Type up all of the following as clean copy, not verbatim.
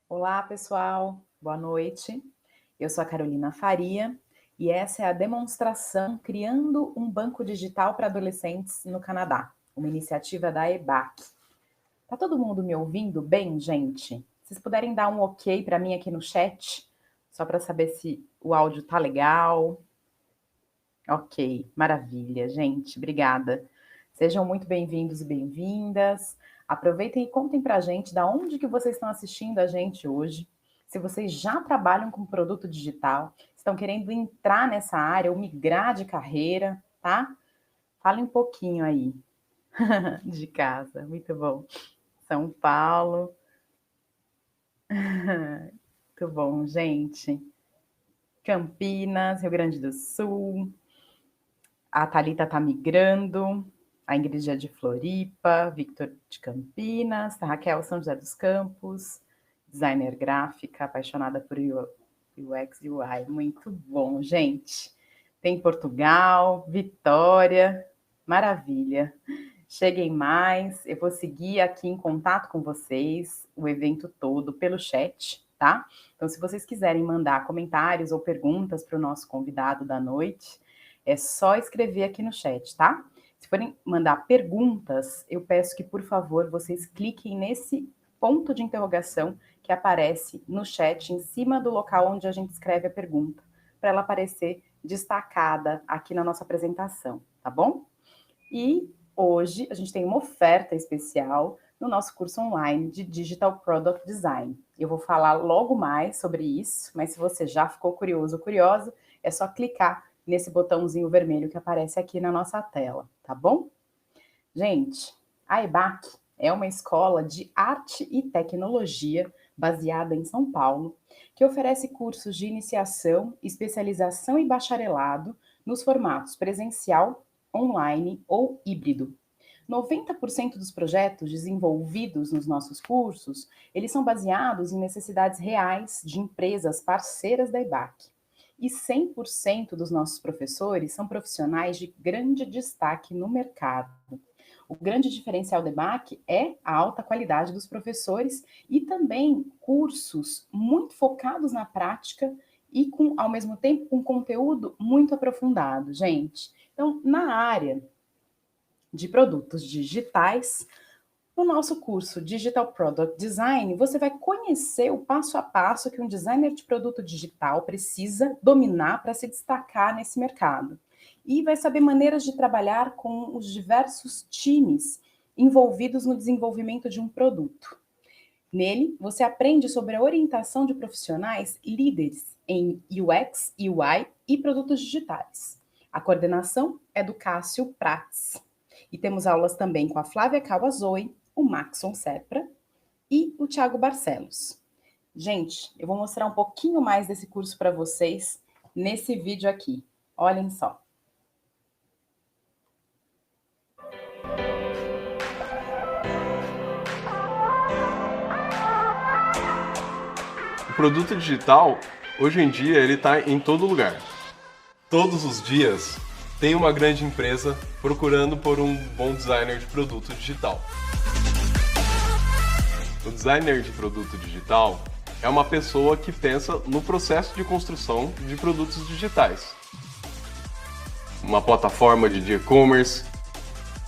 Olá, pessoal. Boa noite. Eu sou a Carolina Faria e essa é a demonstração Criando um Banco Digital para Adolescentes no Canadá, uma iniciativa da EBAC. Tá todo mundo me ouvindo bem, gente? Se vocês puderem dar um ok para mim aqui no chat, só para saber se o áudio tá legal. Ok, maravilha, gente. Obrigada. Sejam muito bem-vindos e bem-vindas. Aproveitem e contem para a gente da onde que vocês estão assistindo a gente hoje. Se vocês já trabalham com produto digital, estão querendo entrar nessa área ou migrar de carreira, tá? Fale um pouquinho aí de casa. Muito bom. São Paulo. Muito bom, gente. Campinas, Rio Grande do Sul. A Thalita está migrando, a Ingrid é de Floripa, Victor de Campinas, a Raquel São José dos Campos, designer gráfica, apaixonada por UX e UI. Muito bom, gente. Tem Portugal, Vitória, maravilha. Cheguem mais, eu vou seguir aqui em contato com vocês, o evento todo, pelo chat, tá? Então, se vocês quiserem mandar comentários ou perguntas para o nosso convidado da noite, é só escrever aqui no chat, tá? Se forem mandar perguntas, eu peço que, por favor, vocês cliquem nesse ponto de interrogação que aparece no chat, em cima do local onde a gente escreve a pergunta, para ela aparecer destacada aqui na nossa apresentação, tá bom? E hoje a gente tem uma oferta especial no nosso curso online de Digital Product Design. Eu vou falar logo mais sobre isso, mas se você já ficou curioso ou curiosa, é só clicar nesse botãozinho vermelho que aparece aqui na nossa tela, tá bom? Gente, a EBAC é uma escola de arte e tecnologia baseada em São Paulo, que oferece cursos de iniciação, especialização e bacharelado nos formatos presencial, online ou híbrido. 90% dos projetos desenvolvidos nos nossos cursos, eles são baseados em necessidades reais de empresas parceiras da EBAC. E 100% dos nossos professores são profissionais de grande destaque no mercado. O grande diferencial da EBAC é a alta qualidade dos professores e também cursos muito focados na prática e, ao mesmo tempo, com conteúdo muito aprofundado, gente. Então, na área de produtos digitais, no nosso curso Digital Product Design, você vai conhecer o passo a passo que um designer de produto digital precisa dominar para se destacar nesse mercado. E vai saber maneiras de trabalhar com os diversos times envolvidos no desenvolvimento de um produto. Nele, você aprende sobre a orientação de profissionais líderes em UX, UI e produtos digitais. A coordenação é do Cássio Prats. E temos aulas também com a Flávia Kawazoe, o Maxon Sepra e o Thiago Barcelos. Gente, eu vou mostrar um pouquinho mais desse curso para vocês nesse vídeo aqui. Olhem só. O produto digital, hoje em dia, ele está em todo lugar. Todos os dias tem uma grande empresa procurando por um bom designer de produto digital. O designer de produto digital é uma pessoa que pensa no processo de construção de produtos digitais. Uma plataforma de e-commerce,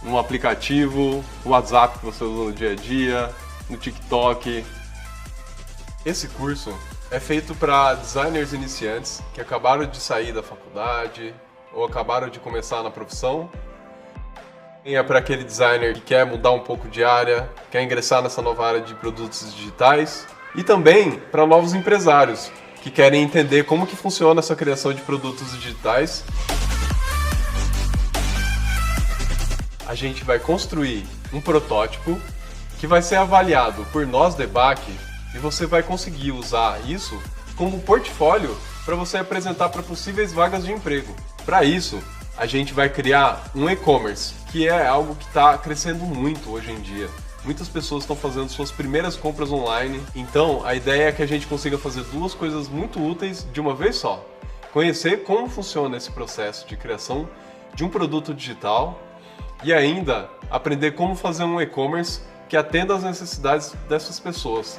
um aplicativo, o WhatsApp que você usa no dia a dia, no TikTok. Esse curso é feito para designers iniciantes que acabaram de sair da faculdade ou acabaram de começar na profissão. É para aquele designer que quer mudar um pouco de área, quer ingressar nessa nova área de produtos digitais. E também para novos empresários que querem entender como que funciona essa criação de produtos digitais. A gente vai construir um protótipo que vai ser avaliado por nós da EBAC e você vai conseguir usar isso como portfólio para você apresentar para possíveis vagas de emprego. Para isso, a gente vai criar um e-commerce, que é algo que está crescendo muito hoje em dia. Muitas pessoas estão fazendo suas primeiras compras online, então a ideia é que a gente consiga fazer duas coisas muito úteis de uma vez só. Conhecer como funciona esse processo de criação de um produto digital e ainda aprender como fazer um e-commerce que atenda às necessidades dessas pessoas.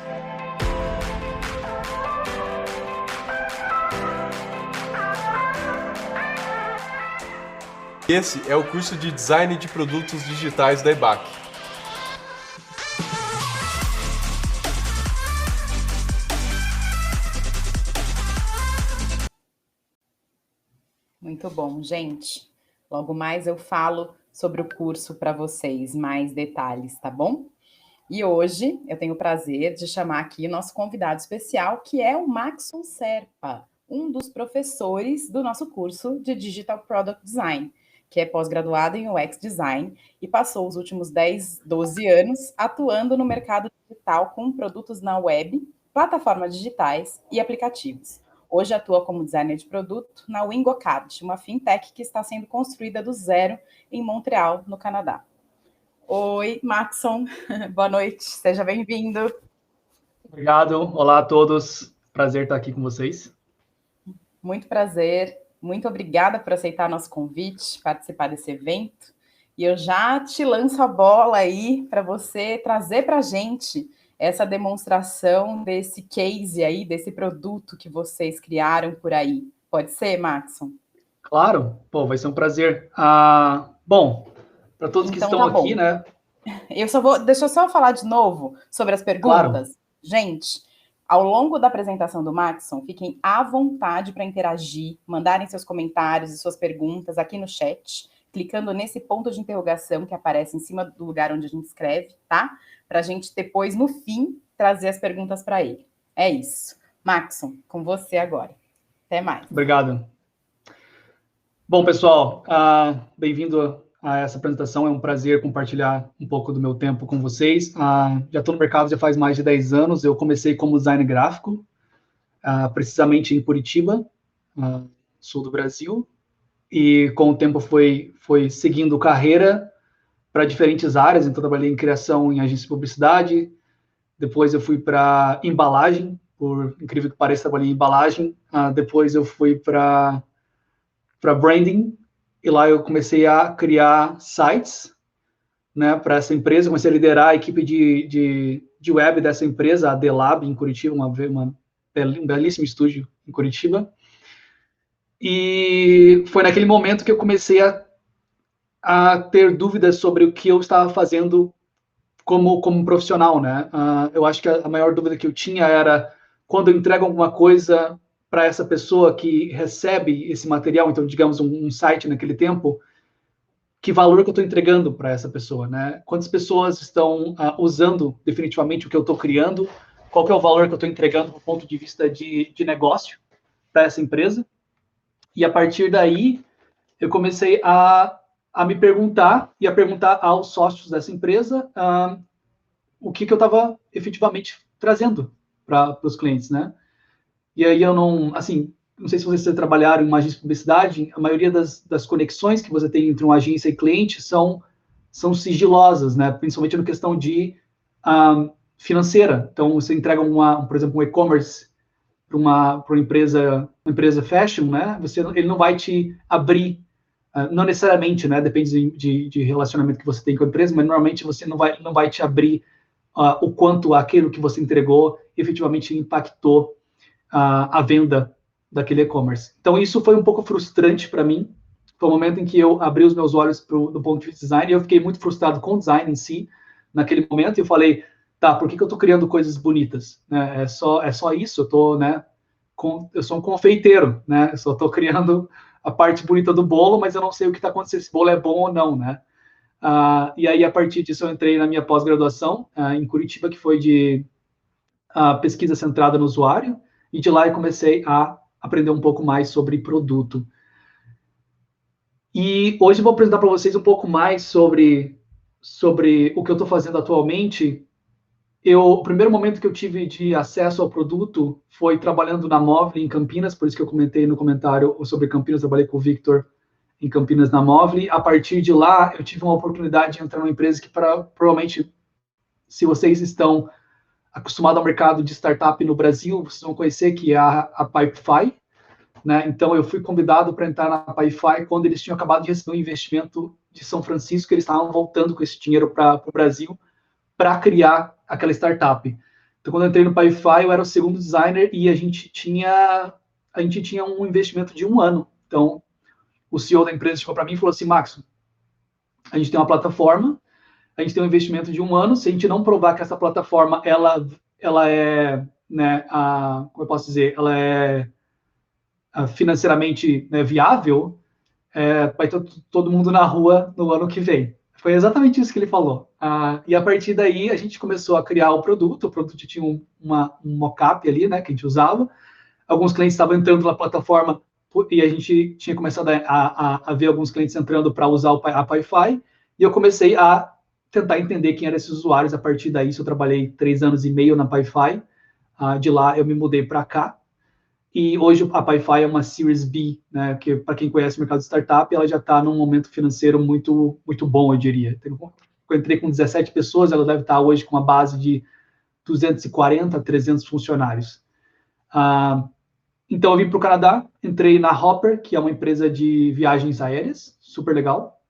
Esse é o curso de Design de Produtos Digitais da EBAC. Muito bom, gente. Logo mais eu falo sobre o curso para vocês, mais detalhes, tá bom? E hoje eu tenho o prazer de chamar aqui o nosso convidado especial, que é o Maxon Serpa, um dos professores do nosso curso de Digital Product Design, que é pós-graduado em UX Design e passou os últimos 10, 12 anos atuando no mercado digital com produtos na web, plataformas digitais e aplicativos. Hoje atua como designer de produto na Wingocad, uma fintech que está sendo construída do zero em Montreal, no Canadá. Oi, Maxon, boa noite, seja bem-vindo. Obrigado, olá a todos, prazer estar aqui com vocês. Muito prazer, muito obrigada por aceitar nosso convite, participar desse evento. E eu já te lanço a bola aí para você trazer para a gente essa demonstração desse case aí, desse produto que vocês criaram por aí. Pode ser, Maxon? Claro, pô, vai ser um prazer. Bom, para todos que Então, estão tá bom. aqui, né? Deixa eu só falar de novo sobre as perguntas. Claro. Gente, ao longo da apresentação do Maxon, fiquem à vontade para interagir, mandarem seus comentários e suas perguntas aqui no chat, clicando nesse ponto de interrogação que aparece em cima do lugar onde a gente escreve, tá? Para a gente depois, no fim, trazer as perguntas para ele. É isso. Maxon, com você agora. Até mais. Obrigado. Bom, pessoal, bem-vindo a essa apresentação. É um prazer compartilhar um pouco do meu tempo com vocês. Já estou no mercado já faz mais de 10 anos. Eu comecei como designer gráfico, precisamente em Curitiba, sul do Brasil. E com o tempo foi seguindo carreira para diferentes áreas. Então, trabalhei em criação em agência de publicidade. Depois eu fui para embalagem, por incrível que pareça, trabalhei em embalagem. Depois eu fui para branding, e lá eu comecei a criar sites, né, para essa empresa. Comecei a liderar a equipe de web dessa empresa, a Delab, em Curitiba, um belíssimo estúdio em Curitiba. E foi naquele momento que eu comecei a ter dúvidas sobre o que eu estava fazendo como profissional, né? Eu acho que a maior dúvida que eu tinha era quando eu entrego alguma coisa para essa pessoa que recebe esse material, então, digamos, um site naquele tempo, que valor que eu estou entregando para essa pessoa, né? Quantas pessoas estão usando definitivamente o que eu estou criando, qual que é o valor que eu estou entregando do ponto de vista de negócio para essa empresa. E a partir daí, eu comecei a me perguntar e a perguntar aos sócios dessa empresa o que eu estava efetivamente trazendo para os clientes, né? E aí eu não sei se vocês trabalharam em uma agência de publicidade, a maioria das conexões que você tem entre uma agência e cliente são sigilosas, né? Principalmente na questão de financeira. Então, você entrega, por exemplo, um e-commerce para uma empresa fashion, né? Ele não vai te abrir, não necessariamente, né? Depende de relacionamento que você tem com a empresa, mas normalmente você não vai te abrir o quanto aquilo que você entregou efetivamente impactou a venda daquele e-commerce. Então, isso foi um pouco frustrante para mim. Foi o momento em que eu abri os meus olhos do ponto de vista de design, e eu fiquei muito frustrado com o design em si, naquele momento, e eu falei, tá, por que eu estou criando coisas bonitas? Né? É só isso, eu sou um confeiteiro, né? Eu só estou criando a parte bonita do bolo, mas eu não sei o que está acontecendo, se esse bolo é bom ou não, né? E aí, a partir disso, eu entrei na minha pós-graduação em Curitiba, que foi de pesquisa centrada no usuário, e de lá eu comecei a aprender um pouco mais sobre produto. E hoje eu vou apresentar para vocês um pouco mais sobre o que eu estou fazendo atualmente. O primeiro momento que eu tive de acesso ao produto foi trabalhando na Movile em Campinas, por isso que eu comentei no comentário sobre Campinas, trabalhei com o Victor em Campinas na Movile. A partir de lá, eu tive uma oportunidade de entrar numa empresa que provavelmente, se vocês estão acostumado ao mercado de startup no Brasil, vocês vão conhecer, que é a Pipefy, né? Então, eu fui convidado para entrar na Pipefy quando eles tinham acabado de receber um investimento de São Francisco, eles estavam voltando com esse dinheiro para o Brasil para criar aquela startup. Então, quando eu entrei no Pipefy, eu era o segundo designer e a gente tinha um investimento de 1 ano. Então, o CEO da empresa chegou para mim e falou assim, Max, a gente tem uma plataforma, a gente tem um investimento de 1 ano, se a gente não provar que essa plataforma, ela é, né, como eu posso dizer, ela é financeiramente, né, viável, vai ter todo mundo na rua no ano que vem. Foi exatamente isso que ele falou. E a partir daí, a gente começou a criar o produto tinha um mock-up ali, né, que a gente usava. Alguns clientes estavam entrando na plataforma e a gente tinha começado a ver alguns clientes entrando para usar a PiFi, e eu comecei a tentar entender quem eram esses usuários. A partir daí, eu trabalhei 3 anos e meio na PiFi. De lá, eu me mudei para cá. E hoje a PiFi é uma Series B, né, que para quem conhece o mercado de startup, ela já está num momento financeiro muito, muito bom, eu diria. Eu entrei com 17 pessoas, ela deve estar hoje com uma base de 240, 300 funcionários. Então eu vim para o Canadá, entrei na Hopper, que é uma empresa de viagens aéreas, super legal.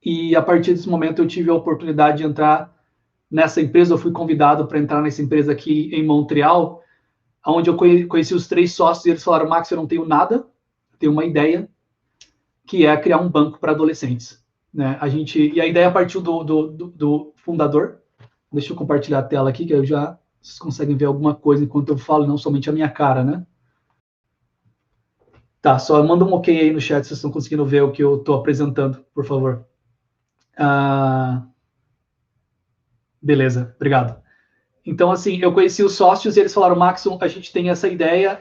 E a partir desse momento eu tive a oportunidade de entrar nessa empresa, eu fui convidado para entrar nessa empresa aqui em Montreal, onde eu conheci os 3 sócios, e eles falaram, Max, eu não tenho nada, eu tenho uma ideia, que é criar um banco para adolescentes. Né? E a ideia partiu do fundador. Deixa eu compartilhar a tela aqui, que vocês conseguem ver alguma coisa enquanto eu falo, não somente a minha cara, né? Tá, só manda um ok aí no chat se vocês estão conseguindo ver o que eu estou apresentando, por favor. Beleza, obrigado. Então, assim, eu conheci os sócios e eles falaram, Max, a gente tem essa ideia.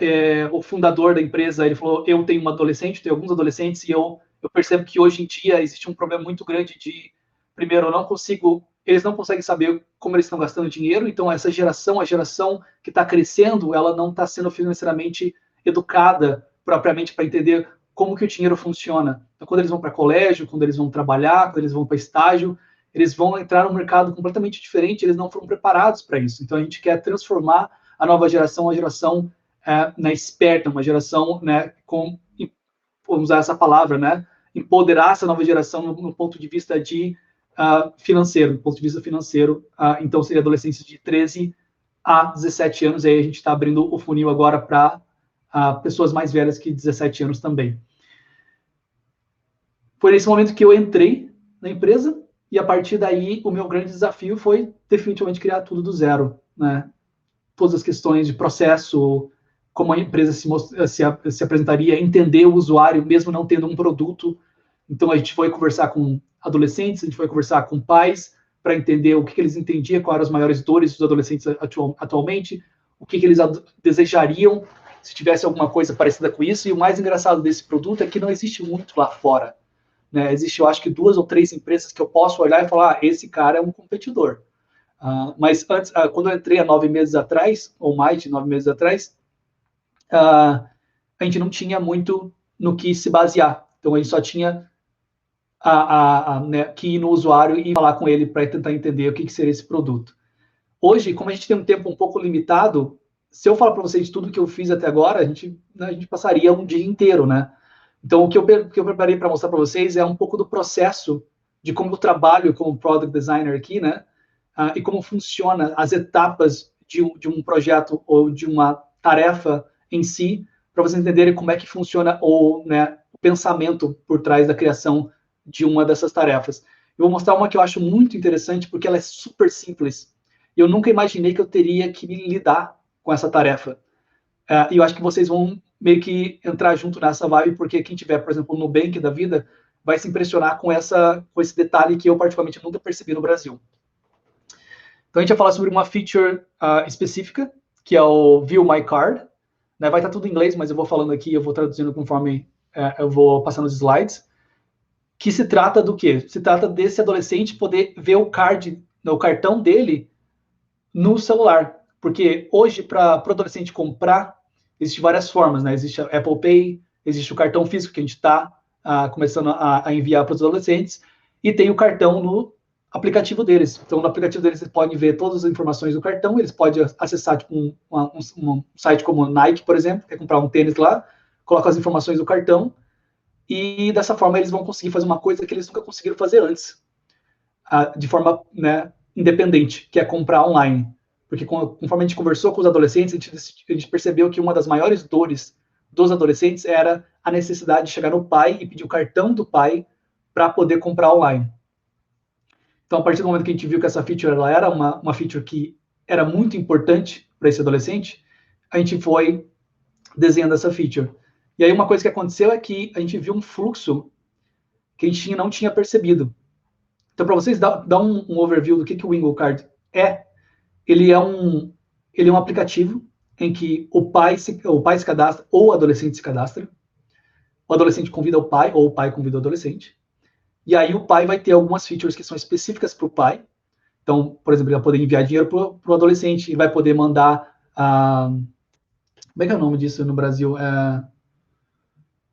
O fundador da empresa, ele falou, eu tenho tenho alguns adolescentes, e eu percebo que hoje em dia existe um problema muito grande primeiro, eles não conseguem saber como eles estão gastando dinheiro, então essa geração, a geração que está crescendo, ela não está sendo financeiramente educada propriamente para entender como que o dinheiro funciona. Então, quando eles vão para colégio, quando eles vão trabalhar, quando eles vão para estágio, eles vão entrar num mercado completamente diferente, eles não foram preparados para isso. Então, a gente quer transformar a nova geração, uma geração esperta, uma geração, né, vamos usar essa palavra, né, empoderar essa nova geração no ponto de vista financeiro, do ponto de vista financeiro. Então, seria adolescentes de 13 a 17 anos, e aí a gente está abrindo o funil agora para pessoas mais velhas que 17 anos também. Foi nesse momento que eu entrei na empresa, e a partir daí, o meu grande desafio foi definitivamente criar tudo do zero, né? Todas as questões de processo, como a empresa se apresentaria, entender o usuário, mesmo não tendo um produto. Então, a gente foi conversar com adolescentes, a gente foi conversar com pais, para entender o que eles entendiam, quais eram as maiores dores dos adolescentes atualmente, o que eles desejariam se tivesse alguma coisa parecida com isso. E o mais engraçado desse produto é que não existe muito lá fora. Né? Existe, eu acho que 2 ou 3 empresas que eu posso olhar e falar, esse cara é um competidor. Mas antes, quando eu entrei há 9 meses atrás, ou mais de 9 meses atrás, a gente não tinha muito no que se basear. Então, a gente só tinha né, que ir no usuário e falar com ele para tentar entender o que seria esse produto. Hoje, como a gente tem um tempo um pouco limitado, se eu falar para vocês tudo que eu fiz até agora, a gente passaria um dia inteiro, né? Então, o que eu preparei para mostrar para vocês é um pouco do processo de como eu trabalho como Product Designer aqui, né? E como funciona as etapas de um projeto ou de uma tarefa em si, para vocês entenderem como é que funciona o pensamento por trás da criação de uma dessas tarefas. Eu vou mostrar uma que eu acho muito interessante, porque ela é super simples. E eu nunca imaginei que eu teria que lidar com essa tarefa. E eu acho que vocês vão meio que entrar junto nessa vibe, porque quem tiver, por exemplo, no Nubank da vida, vai se impressionar com esse detalhe que eu particularmente nunca percebi no Brasil. Então, a gente vai falar sobre uma feature específica, que é o View My Card. Né? Vai estar tudo em inglês, mas eu vou falando aqui, eu vou traduzindo conforme eu vou passando os slides. Que se trata do quê? Se trata desse adolescente poder ver o cartão dele no celular. Porque hoje, para o adolescente comprar, existem várias formas, né? Existe a Apple Pay, existe o cartão físico que a gente está começando a enviar para os adolescentes, e tem o cartão no aplicativo deles. Então, no aplicativo deles, eles podem ver todas as informações do cartão, eles podem acessar tipo, um site como Nike, por exemplo, quer comprar um tênis lá, coloca as informações do cartão, e dessa forma eles vão conseguir fazer uma coisa que eles nunca conseguiram fazer antes, de forma independente, que é comprar online. Porque conforme a gente conversou com os adolescentes, a gente percebeu que uma das maiores dores dos adolescentes era a necessidade de chegar no pai e pedir o cartão do pai para poder comprar online. Então, a partir do momento que a gente viu que essa feature ela era uma feature que era muito importante para esse adolescente, a gente foi desenhando essa feature. E aí uma coisa que aconteceu é que a gente viu um fluxo que a gente não tinha percebido. Então, para vocês dar um overview do que o Wingo Card é, ele é um aplicativo em que o pai se cadastra ou o adolescente se cadastra. O adolescente convida o pai ou o pai convida o adolescente. E aí o pai vai ter algumas features que são específicas para o pai. Então, por exemplo, ele vai poder enviar dinheiro para o adolescente, ele vai poder mandar... como é que é o nome disso no Brasil?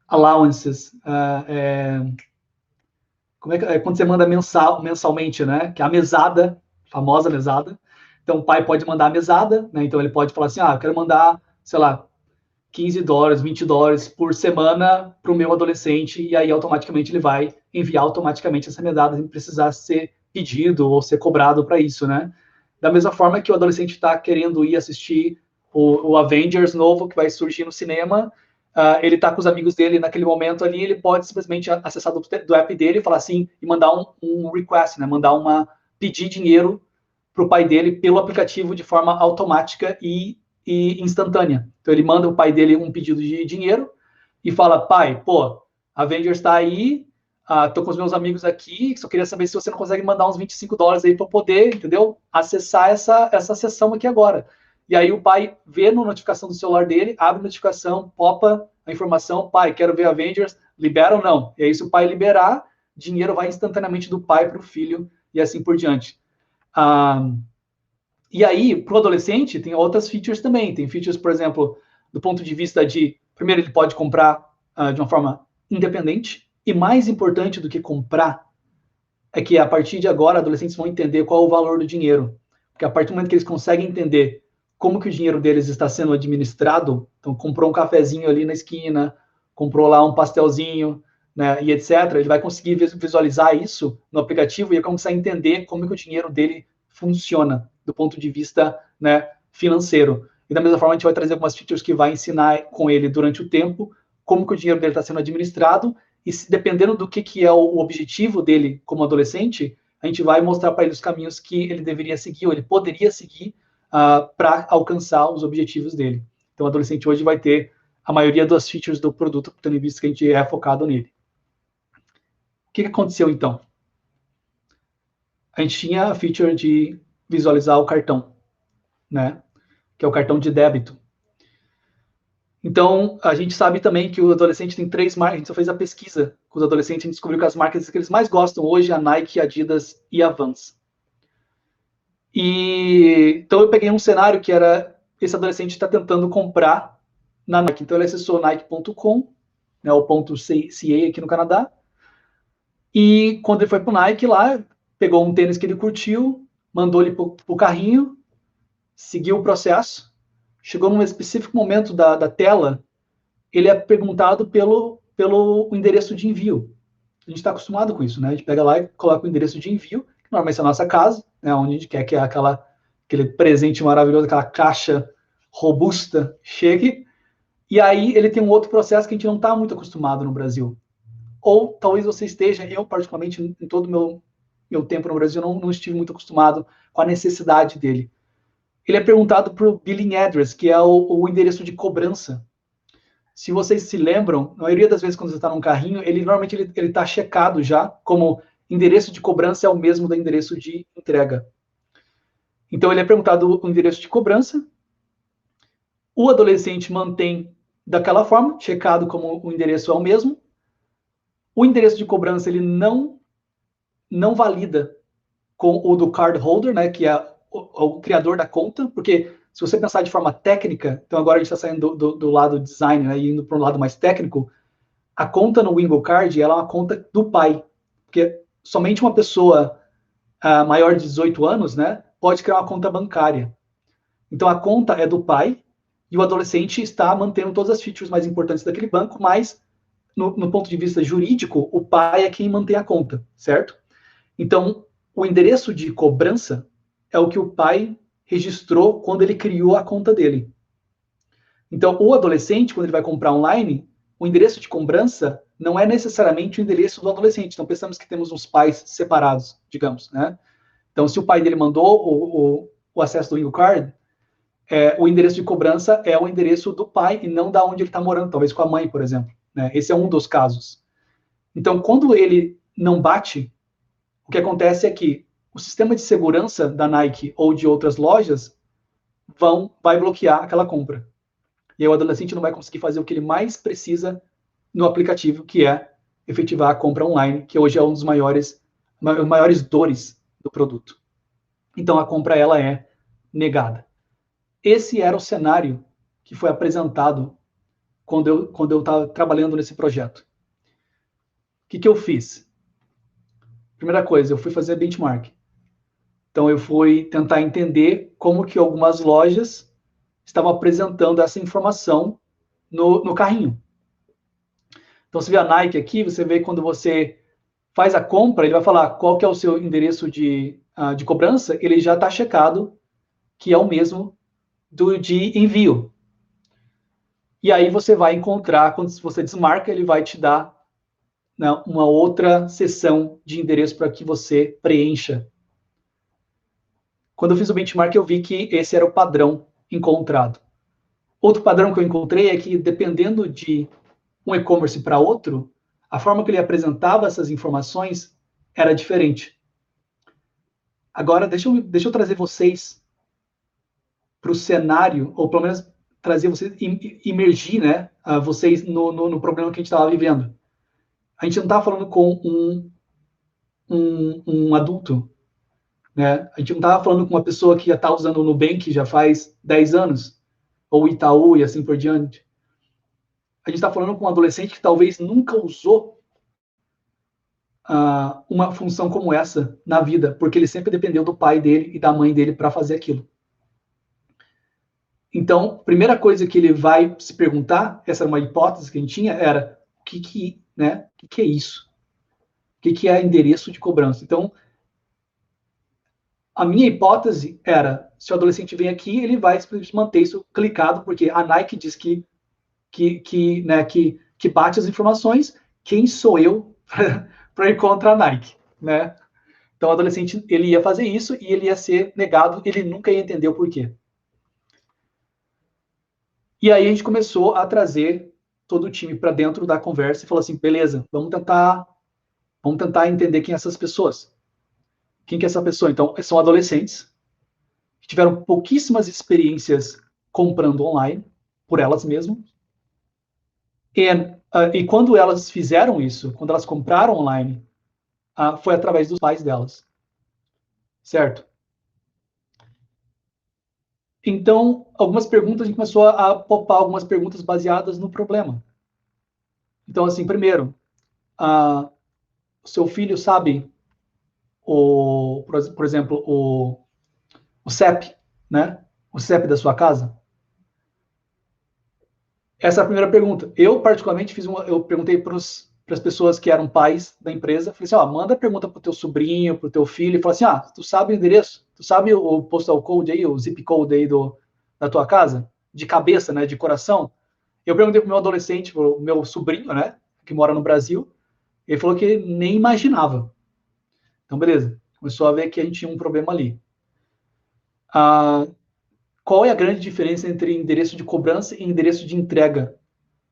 Allowances. Como é que quando você manda mensalmente, né? Que é a mesada, a famosa mesada. Então, o pai pode mandar a mesada, né? Então, ele pode falar assim, eu quero mandar, sei lá, $15, $20 por semana para o meu adolescente, e aí automaticamente ele vai enviar automaticamente essa mesada sem precisar ser pedido ou ser cobrado para isso, né? Da mesma forma que o adolescente está querendo ir assistir o Avengers novo que vai surgir no cinema, ele está com os amigos dele naquele momento ali, ele pode simplesmente acessar do app dele e falar assim, e mandar um request, né? Pedir dinheiro para o pai dele pelo aplicativo de forma automática e instantânea. Então ele manda o pai dele um pedido de dinheiro e fala, pai, Avengers está aí, tô com os meus amigos aqui, só queria saber se você não consegue mandar uns $25 aí para poder, entendeu? Acessar essa sessão aqui agora. E aí o pai vê na notificação do celular dele, abre a notificação, popa a informação, pai, quero ver Avengers, libera ou não? E aí se o pai liberar, dinheiro vai instantaneamente do pai para o filho e assim por diante. E aí, para o adolescente, tem outras features também. Tem features, por exemplo, do ponto de vista de... Primeiro, ele pode comprar de uma forma independente. E mais importante do que comprar é que, a partir de agora, adolescentes vão entender qual é o valor do dinheiro. Porque a partir do momento que eles conseguem entender como que o dinheiro deles está sendo administrado, então, comprou um cafezinho ali na esquina, comprou lá um pastelzinho, né, e etc., ele vai conseguir visualizar isso no aplicativo e vai começar a entender como que o dinheiro dele funciona do ponto de vista, né, financeiro. E da mesma forma, a gente vai trazer algumas features que vai ensinar com ele durante o tempo como que o dinheiro dele está sendo administrado e dependendo do que é o objetivo dele como adolescente, a gente vai mostrar para ele os caminhos que ele deveria seguir ou ele poderia seguir para alcançar os objetivos dele. Então, o adolescente hoje vai ter a maioria das features do produto, tendo em vista que a gente é focado nele. O que aconteceu, então? A gente tinha a feature de visualizar o cartão, né? Que é o cartão de débito. Então, a gente sabe também que o adolescente tem 3 marcas. A gente só fez a pesquisa com os adolescentes, a gente descobriu que as marcas que eles mais gostam hoje é a Nike, Adidas e a Vans. Então, eu peguei um cenário que era esse adolescente está tentando comprar na Nike. Então, ele acessou nike.com, né, o .ca aqui no Canadá. E quando ele foi para o Nike lá, pegou um tênis que ele curtiu, mandou ele para o carrinho, seguiu o processo, chegou num específico momento da tela, ele é perguntado pelo endereço de envio. A gente está acostumado com isso, né? A gente pega lá e coloca o endereço de envio, que normalmente é a nossa casa, né? Onde a gente quer que aquele presente maravilhoso, aquela caixa robusta chegue, e aí ele tem um outro processo que a gente não está muito acostumado no Brasil. Ou talvez você esteja, eu particularmente, em todo o meu tempo no Brasil, não estive muito acostumado com a necessidade dele. Ele é perguntado para o billing address, que é o endereço de cobrança. Se vocês se lembram, na maioria das vezes quando você está num carrinho, normalmente ele está checado já, como endereço de cobrança é o mesmo do endereço de entrega. Então ele é perguntado o endereço de cobrança, o adolescente mantém daquela forma, checado como o endereço é o mesmo, o endereço de cobrança ele não valida com o do card holder, né, que é o criador da conta, porque se você pensar de forma técnica, então agora a gente está saindo do lado design, né, e indo para um lado mais técnico, a conta no Wingo Card ela é uma conta do pai, porque somente uma pessoa maior de 18 anos, né, pode criar uma conta bancária. Então a conta é do pai e o adolescente está mantendo todas as features mais importantes daquele banco, mas no ponto de vista jurídico, o pai é quem mantém a conta, certo? Então, o endereço de cobrança é o que o pai registrou quando ele criou a conta dele. Então, o adolescente, quando ele vai comprar online, o endereço de cobrança não é necessariamente o endereço do adolescente. Então, pensamos que temos uns pais separados, digamos, né? Então, se o pai dele mandou o acesso do Wingo Card, o endereço de cobrança é o endereço do pai e não da onde ele está morando, talvez com a mãe, por exemplo, né? Esse é um dos casos. Então, quando ele não bate, o que acontece é que o sistema de segurança da Nike ou de outras lojas vai bloquear aquela compra. E aí o adolescente não vai conseguir fazer o que ele mais precisa no aplicativo, que é efetivar a compra online, que hoje é um dos maiores dores do produto. Então a compra ela é negada. Esse era o cenário que foi apresentado quando eu estava trabalhando nesse projeto. O que eu fiz? Primeira coisa, eu fui fazer benchmark. Então eu fui tentar entender como que algumas lojas estavam apresentando essa informação no carrinho. Então você vê a Nike aqui, você vê quando você faz a compra, ele vai falar qual que é o seu endereço de cobrança, ele já está checado que é o mesmo de envio. E aí você vai encontrar, quando você desmarca, ele vai te dar, né, uma outra seção de endereço para que você preencha. Quando eu fiz o benchmark, eu vi que esse era o padrão encontrado. Outro padrão que eu encontrei é que, dependendo de um e-commerce para outro, a forma que ele apresentava essas informações era diferente. Agora, deixa eu trazer vocês para o cenário, ou pelo menos trazer vocês, imergir, né, vocês no problema que a gente estava vivendo. A gente não estava falando com um adulto, né? A gente não estava falando com uma pessoa que já está usando o Nubank já faz 10 anos, ou Itaú e assim por diante. A gente está falando com um adolescente que talvez nunca usou uma função como essa na vida, porque ele sempre dependeu do pai dele e da mãe dele para fazer aquilo. Então, a primeira coisa que ele vai se perguntar, essa era uma hipótese que a gente tinha, era o que é isso? O que é endereço de cobrança? Então, a minha hipótese era, se o adolescente vem aqui, ele vai manter isso clicado, porque a Nike diz que bate as informações, quem sou eu para ir contra a Nike, né? Então, o adolescente, ele ia fazer isso e ele ia ser negado, ele nunca ia entender o porquê. E aí a gente começou a trazer todo o time para dentro da conversa e falou assim, beleza, vamos tentar entender quem são essas pessoas. Quem que é essa pessoa? Então, são adolescentes que tiveram pouquíssimas experiências comprando online, por elas mesmas. E quando elas fizeram isso, quando elas compraram online, foi através dos pais delas. Certo? Então, algumas perguntas, a gente começou a popar algumas perguntas baseadas no problema. Então, assim, primeiro, o seu filho sabe, por exemplo, o CEP, né? O CEP da sua casa? Essa é a primeira pergunta. Eu, particularmente, eu perguntei para as pessoas que eram pais da empresa, falei assim, manda pergunta para o teu sobrinho, para o teu filho, e fala assim, tu sabe o endereço? Tu sabe o postal code aí, o zip code aí da tua casa? De cabeça, né, de coração? Eu perguntei para o meu adolescente, para o meu sobrinho, né, que mora no Brasil, ele falou que nem imaginava. Então, beleza. Começou a ver que a gente tinha um problema ali. Qual é a grande diferença entre endereço de cobrança e endereço de entrega?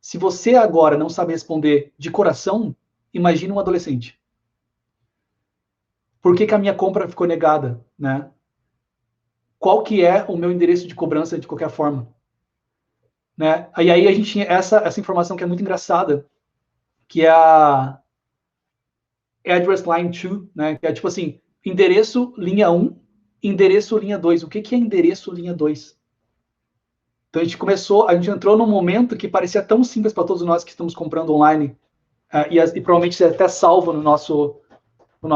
Se você agora não sabe responder de coração, imagine um adolescente. Por que a minha compra ficou negada, né? Qual que é o meu endereço de cobrança de qualquer forma? Né? E aí a gente tinha essa informação que é muito engraçada, que é a address line 2, né? Que é tipo assim, endereço linha 1, endereço linha 2. O que é endereço linha 2? Então a gente entrou num momento que parecia tão simples para todos nós que estamos comprando online, e provavelmente até salvo no nosso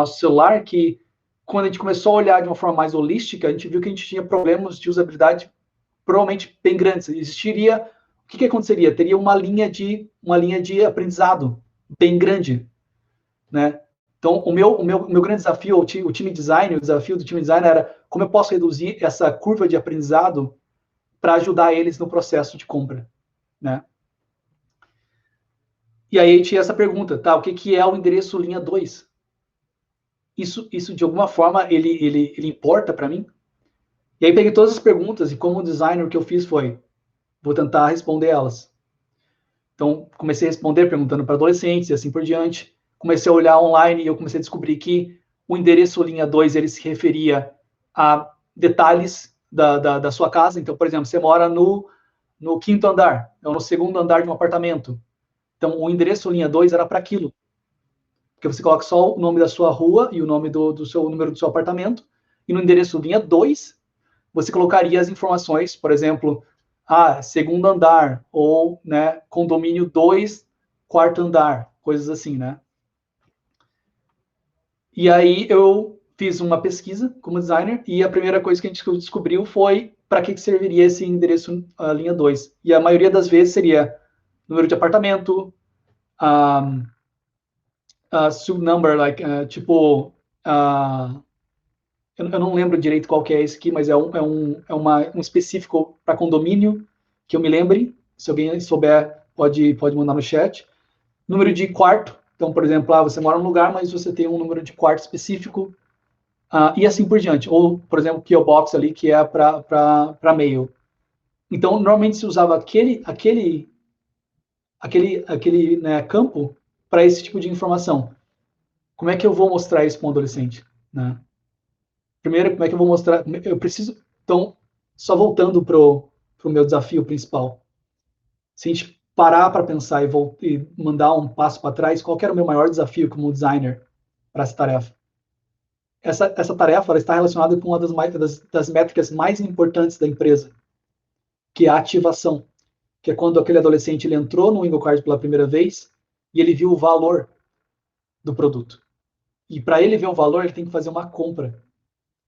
celular, que quando a gente começou a olhar de uma forma mais holística, a gente viu que a gente tinha problemas de usabilidade provavelmente bem grandes. O que aconteceria? Teria uma linha de aprendizado bem grande, né? Então, o meu grande desafio, o desafio do time design era como eu posso reduzir essa curva de aprendizado para ajudar eles no processo de compra, né? E aí tinha essa pergunta, tá? O que é o endereço linha 2? Isso de alguma forma, ele importa para mim? E aí peguei todas as perguntas e como designer o que eu fiz foi, vou tentar responder elas. Então, comecei a responder perguntando para adolescentes e assim por diante. Comecei a olhar online e eu comecei a descobrir que o endereço linha 2 ele se referia a detalhes da sua casa. Então, por exemplo, você mora no quinto andar, ou no segundo andar de um apartamento. Então, o endereço linha 2 era para aquilo. Porque você coloca só o nome da sua rua e o nome do seu número do seu apartamento. E no endereço linha 2, você colocaria as informações, por exemplo, segundo andar, ou né, condomínio 2, quarto andar, coisas assim, né? E aí eu fiz uma pesquisa como designer e a primeira coisa que a gente descobriu foi para que serviria esse endereço linha 2. E a maioria das vezes seria número de apartamento, um, subnumber, like, tipo, eu não lembro direito qual que é esse aqui, mas um específico para condomínio, que eu me lembre. Se alguém souber, pode mandar no chat. Número de quarto. Então, por exemplo, você mora num lugar, mas você tem um número de quarto específico. E assim por diante. Ou, por exemplo, PO Box ali, que é para mail. Então, normalmente se usava aquele né, campo para esse tipo de informação. Como é que eu vou mostrar isso para um adolescente? Né? Primeiro, como é que eu vou mostrar? Eu preciso. Então, só voltando pro meu desafio principal. Se a gente parar para pensar e mandar um passo para trás, qual era o meu maior desafio como designer para essa tarefa? Essa tarefa ela está relacionada com uma das métricas mais importantes da empresa, que é a ativação, que é quando aquele adolescente ele entrou no IngoCard pela primeira vez e ele viu o valor do produto. E para ele ver o valor, ele tem que fazer uma compra.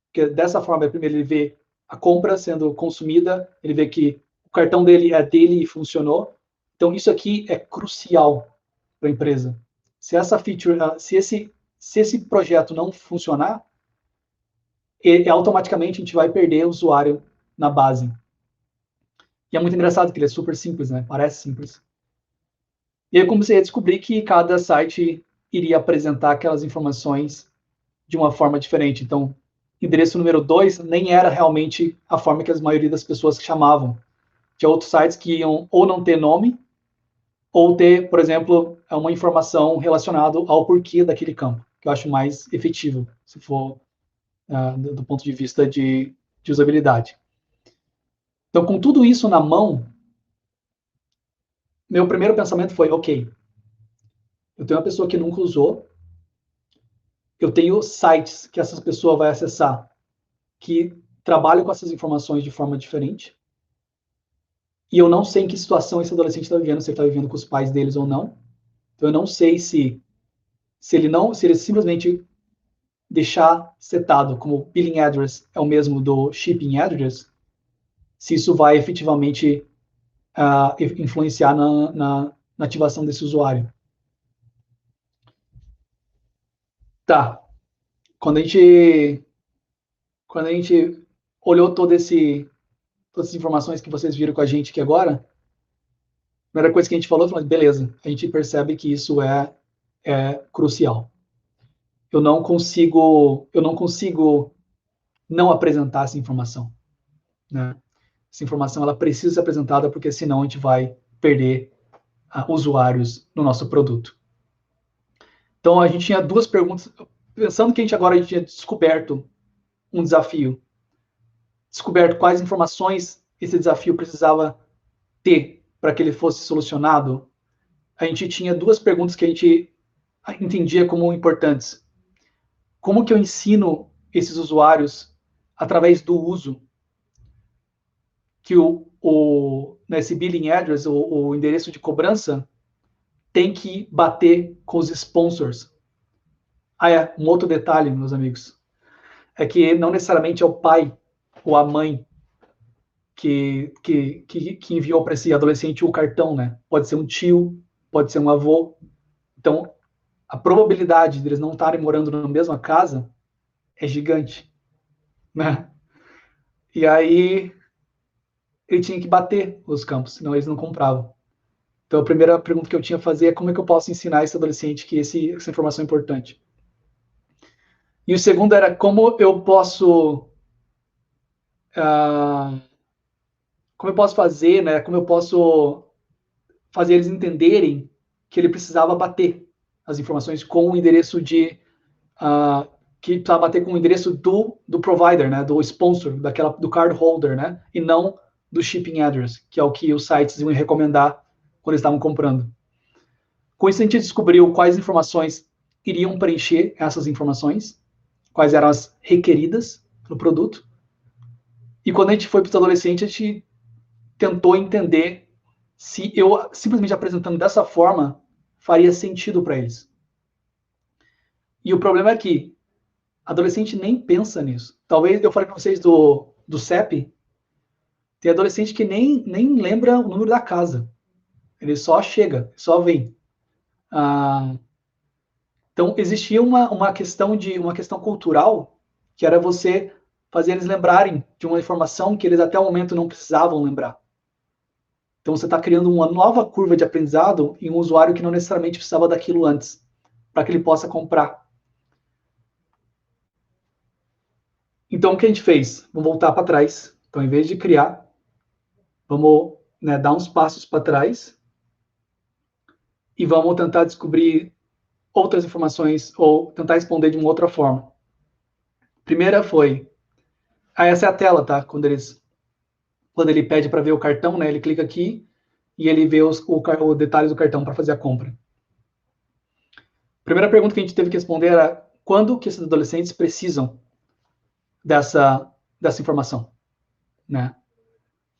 Porque dessa forma, primeiro ele vê a compra sendo consumida, ele vê que o cartão dele é dele e funcionou. Então, isso aqui é crucial para a empresa. Se essa feature, se esse projeto não funcionar, automaticamente a gente vai perder o usuário na base. E é muito engraçado que ele é super simples, né? Parece simples. E aí eu comecei a descobrir que cada site iria apresentar aquelas informações de uma forma diferente. Então, endereço número 2 nem era realmente a forma que a maioria das pessoas chamavam. Tinha outros sites que iam ou não ter nome, ou ter, por exemplo, uma informação relacionada ao porquê daquele campo, que eu acho mais efetivo, se for do ponto de vista de usabilidade. Então, com tudo isso na mão, meu primeiro pensamento foi, ok, eu tenho uma pessoa que nunca usou, eu tenho sites que essa pessoa vai acessar que trabalham com essas informações de forma diferente, e eu não sei em que situação esse adolescente está vivendo, se ele está vivendo com os pais deles ou não. Então eu não sei se ele simplesmente deixar setado como o billing address é o mesmo do shipping address, se isso vai efetivamente influenciar na ativação desse usuário. Tá. Quando a gente olhou todas essas informações que vocês viram com a gente aqui agora, a primeira coisa que a gente falou foi, beleza, a gente percebe que isso é crucial. Eu não consigo não apresentar essa informação, né? Essa informação ela precisa ser apresentada porque senão a gente vai perder usuários no nosso produto. Então a gente tinha duas perguntas, pensando que a gente tinha descoberto um desafio, descoberto quais informações esse desafio precisava ter para que ele fosse solucionado, a gente tinha duas perguntas que a gente entendia como importantes. Como que eu ensino esses usuários através do uso que nesse billing address, o endereço de cobrança, tem que bater com os sponsors. Um outro detalhe, meus amigos, é que não necessariamente é o pai ou a mãe que enviou para esse adolescente o cartão, né? Pode ser um tio, pode ser um avô. Então, a probabilidade de eles não estarem morando na mesma casa é gigante, né? E aí ele tinha que bater os campos, senão eles não compravam. Então, a primeira pergunta que eu tinha a fazer é como é que eu posso ensinar esse adolescente que essa informação é importante. E o segundo era como eu posso fazer, né? Como eu posso fazer eles entenderem que ele precisava bater as informações com o endereço que precisava bater com o endereço do provider, né? Do sponsor, do card holder, né? E não do shipping address, que é o que os sites iam recomendar quando eles estavam comprando. Com isso, a gente descobriu quais informações iriam preencher essas informações, quais eram as requeridas no produto. E quando a gente foi para os adolescentes, a gente tentou entender se eu simplesmente apresentando dessa forma faria sentido para eles. E o problema é que adolescente nem pensa nisso. Talvez eu falei para vocês do CEP, tem adolescente que nem lembra o número da casa. Ele só chega, só vem. Então, existia uma questão cultural, que era você fazer eles lembrarem de uma informação que eles até o momento não precisavam lembrar. Então, você está criando uma nova curva de aprendizado em um usuário que não necessariamente precisava daquilo antes, para que ele possa comprar. Então, o que a gente fez? Vamos voltar para trás. Então, em vez de criar, vamos dar uns passos para trás e vamos tentar descobrir outras informações ou tentar responder de uma outra forma. Primeira foi, essa é a tela, tá? Quando ele pede para ver o cartão, né? Ele clica aqui e ele vê os detalhes do cartão para fazer a compra. Primeira pergunta que a gente teve que responder era quando que esses adolescentes precisam dessa informação, né?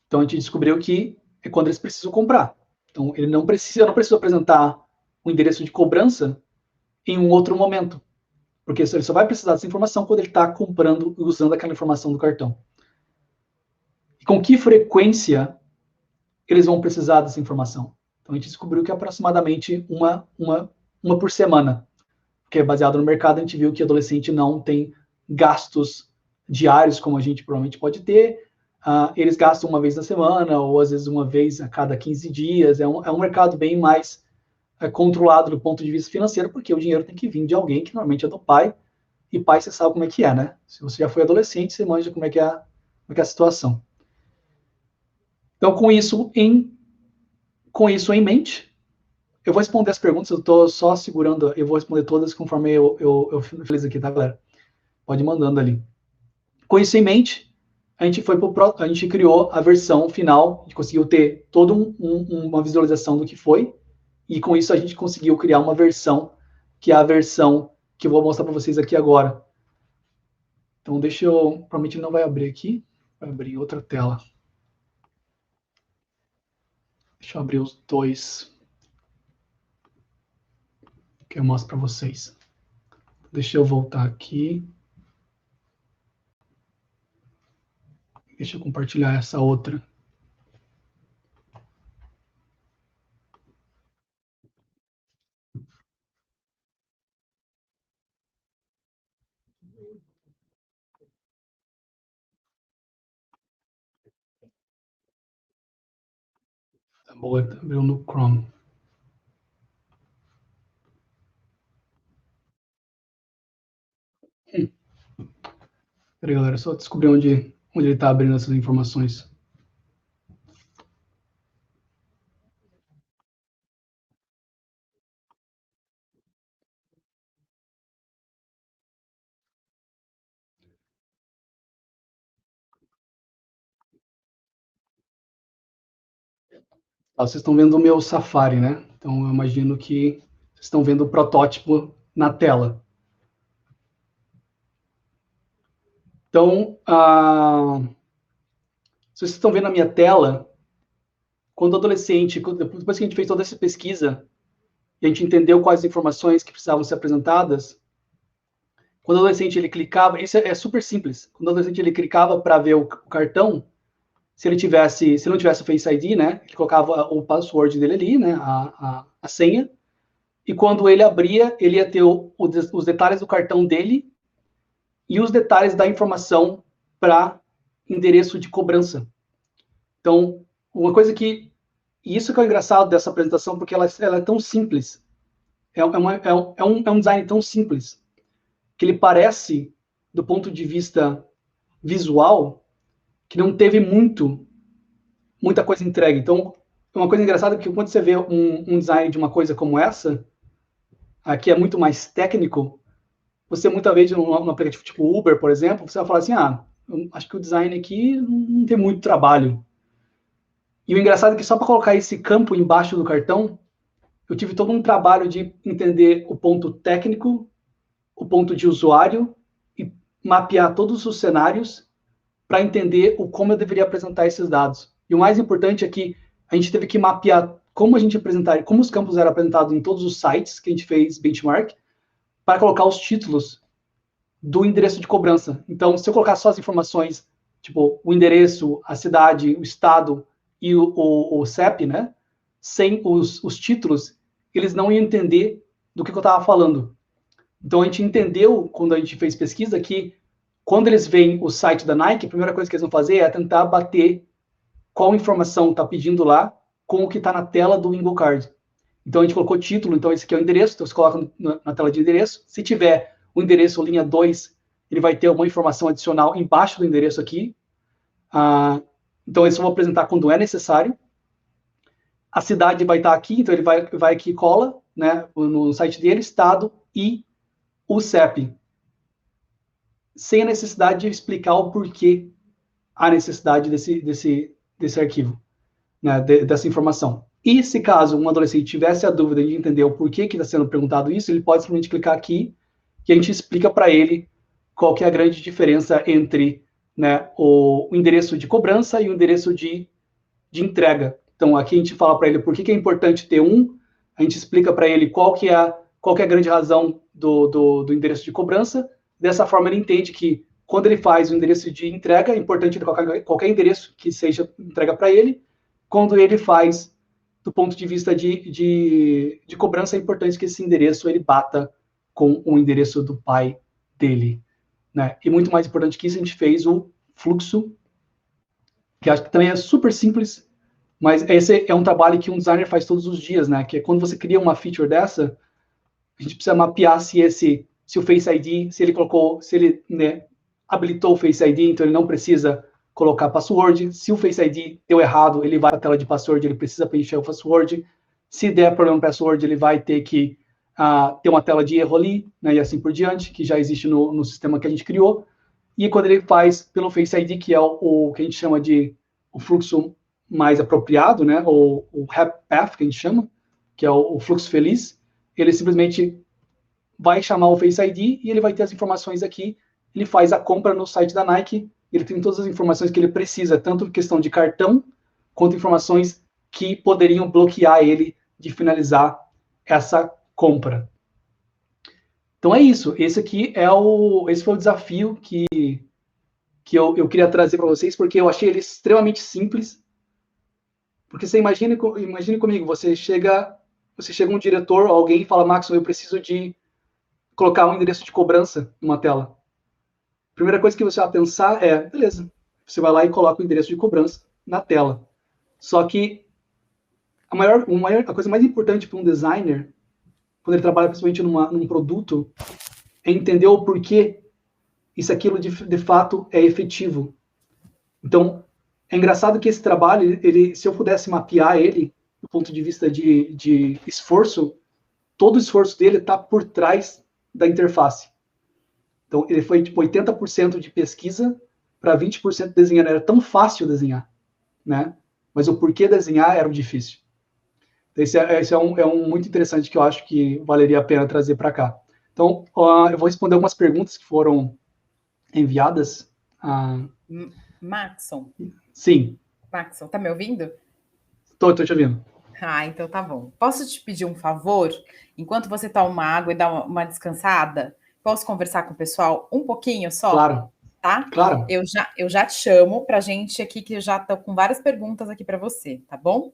Então a gente descobriu que é quando eles precisam comprar. Então eu não preciso apresentar o endereço de cobrança em um outro momento, porque ele só vai precisar dessa informação quando ele está comprando e usando aquela informação do cartão. E com que frequência eles vão precisar dessa informação? Então a gente descobriu que é aproximadamente uma por semana, porque baseado no mercado a gente viu que adolescente não tem gastos diários como a gente provavelmente pode ter. Eles gastam uma vez na semana ou às vezes uma vez a cada 15 dias. É um mercado bem mais controlado do ponto de vista financeiro, porque o dinheiro tem que vir de alguém que normalmente é do pai, e pai você sabe como é que é, né? Se você já foi adolescente, você manja como é que é a situação. Então, com isso em mente, eu vou responder as perguntas, eu estou só segurando, eu vou responder todas conforme eu fiz aqui, tá, galera? Pode ir mandando ali. Com isso em mente, a gente criou a versão final, a gente conseguiu ter toda uma visualização do que foi, e com isso a gente conseguiu criar uma versão, que é a versão que eu vou mostrar para vocês aqui agora. Então, provavelmente não vai abrir aqui, vai abrir em outra tela. Deixa eu abrir os dois, que eu mostro para vocês. Deixa eu voltar aqui. Deixa eu compartilhar essa outra. Tá bom, abriu no Chrome. Peraí, galera, só descobrir onde ele está abrindo essas informações. Vocês estão vendo o meu Safari, né? Então, eu imagino que vocês estão vendo o protótipo na tela. Então, se vocês estão vendo a minha tela, quando o adolescente, depois que a gente fez toda essa pesquisa, e a gente entendeu quais informações que precisavam ser apresentadas, quando o adolescente ele clicava, isso é super simples, quando o adolescente ele clicava para ver o cartão, se não tivesse o Face ID, né, ele colocava o password dele ali, né, a senha, e quando ele abria, ele ia ter os detalhes do cartão dele e os detalhes da informação para endereço de cobrança. Então, uma coisa que E isso que é o engraçado dessa apresentação, porque ela é tão simples. É um design tão simples, que ele parece, do ponto de vista visual, que não teve muita coisa entregue. Então, uma coisa engraçada é que quando você vê um design de uma coisa como essa, aqui é muito mais técnico, você muitas vezes, num aplicativo tipo Uber, por exemplo, você vai falar assim, acho que o design aqui não tem muito trabalho. E o engraçado é que só para colocar esse campo embaixo do cartão, eu tive todo um trabalho de entender o ponto técnico, o ponto de usuário e mapear todos os cenários para entender como eu deveria apresentar esses dados. E o mais importante é que a gente teve que mapear como a gente apresentar, como os campos eram apresentados em todos os sites que a gente fez benchmark, para colocar os títulos do endereço de cobrança. Então, se eu colocar só as informações, tipo o endereço, a cidade, o estado e o CEP, né, sem os títulos, eles não iam entender do que eu estava falando. Então, a gente entendeu, quando a gente fez pesquisa, que quando eles veem o site da Nike, a primeira coisa que eles vão fazer é tentar bater qual informação está pedindo lá com o que está na tela do Wingo Card. Então, a gente colocou título, então esse aqui é o endereço, então você coloca na tela de endereço. Se tiver o endereço linha 2, ele vai ter uma informação adicional embaixo do endereço aqui. Então, isso eu vou apresentar quando é necessário. A cidade vai estar aqui, então ele vai aqui e cola, né, no site dele, estado e o CEP. Sem a necessidade de explicar o porquê a necessidade desse arquivo, né, dessa informação. E se caso um adolescente tivesse a dúvida de entender o porquê que está sendo perguntado isso, ele pode simplesmente clicar aqui e a gente explica para ele qual que é a grande diferença entre, né, o endereço de cobrança e o endereço de entrega. Então, aqui a gente fala para ele por que é importante ter a gente explica para ele qual que é a grande razão do endereço de cobrança. Dessa forma, ele entende que quando ele faz o endereço de entrega, é importante ele colocar qualquer endereço que seja entrega para ele. Quando ele faz do ponto de vista de cobrança, é importante que esse endereço ele bata com o endereço do pai dele, né? E muito mais importante que isso, a gente fez o fluxo, que acho que também é super simples, mas esse é um trabalho que um designer faz todos os dias, né? Que é quando você cria uma feature dessa, a gente precisa mapear se o Face ID, se ele, né, habilitou o Face ID, então ele não precisa colocar password. Se o Face ID deu errado, ele vai para a tela de password, ele precisa preencher o password. Se der problema no password, ele vai ter que ter uma tela de erro ali, né, e assim por diante, que já existe no sistema que a gente criou. E quando ele faz pelo Face ID, que é o que a gente chama de o fluxo mais apropriado, né, ou o Happy Path, que a gente chama, que é o fluxo feliz, ele simplesmente vai chamar o Face ID e ele vai ter as informações aqui. Ele faz a compra no site da Nike, ele tem todas as informações que ele precisa, tanto em questão de cartão, quanto informações que poderiam bloquear ele de finalizar essa compra. Então é isso. Esse foi o desafio que eu queria trazer para vocês, porque eu achei ele extremamente simples. Porque você imagine comigo, você chega um diretor, alguém e fala, Max, eu preciso de colocar um endereço de cobrança numa tela. A primeira coisa que você vai pensar é, beleza, você vai lá e coloca o endereço de cobrança na tela. Só que a coisa mais importante para um designer, quando ele trabalha principalmente num produto, é entender o porquê aquilo de fato é efetivo. Então, é engraçado que esse trabalho, se eu pudesse mapear ele do ponto de vista de esforço, todo o esforço dele está por trás da interface. Então, ele foi tipo 80% de pesquisa para 20% de desenhar. Era tão fácil desenhar, né? Mas o porquê desenhar era o difícil. Então, esse é um muito interessante que eu acho que valeria a pena trazer para cá. Então, eu vou responder algumas perguntas que foram enviadas. Maxon. Sim. Maxon, tá me ouvindo? Tô te ouvindo. Então tá bom. Posso te pedir um favor? Enquanto você toma uma água e dá uma descansada, posso conversar com o pessoal um pouquinho só? Claro. Tá? Claro. Eu já te chamo pra gente aqui, que eu já tô com várias perguntas aqui para você, tá bom?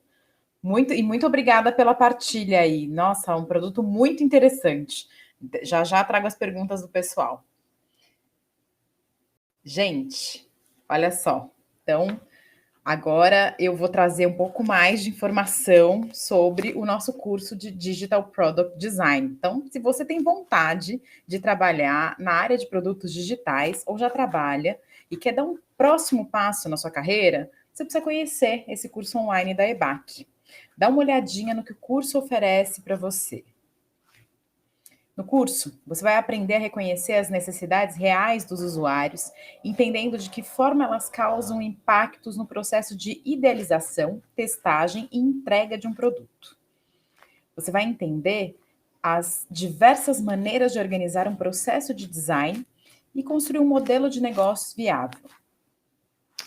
Muito obrigada pela partilha aí. Nossa, um produto muito interessante. Já trago as perguntas do pessoal. Gente, olha só. Então, Agora eu vou trazer um pouco mais de informação sobre o nosso curso de Digital Product Design. Então, se você tem vontade de trabalhar na área de produtos digitais ou já trabalha e quer dar um próximo passo na sua carreira, você precisa conhecer esse curso online da EBAC. Dá uma olhadinha no que o curso oferece para você. No curso, você vai aprender a reconhecer as necessidades reais dos usuários, entendendo de que forma elas causam impactos no processo de idealização, testagem e entrega de um produto. Você vai entender as diversas maneiras de organizar um processo de design e construir um modelo de negócios viável.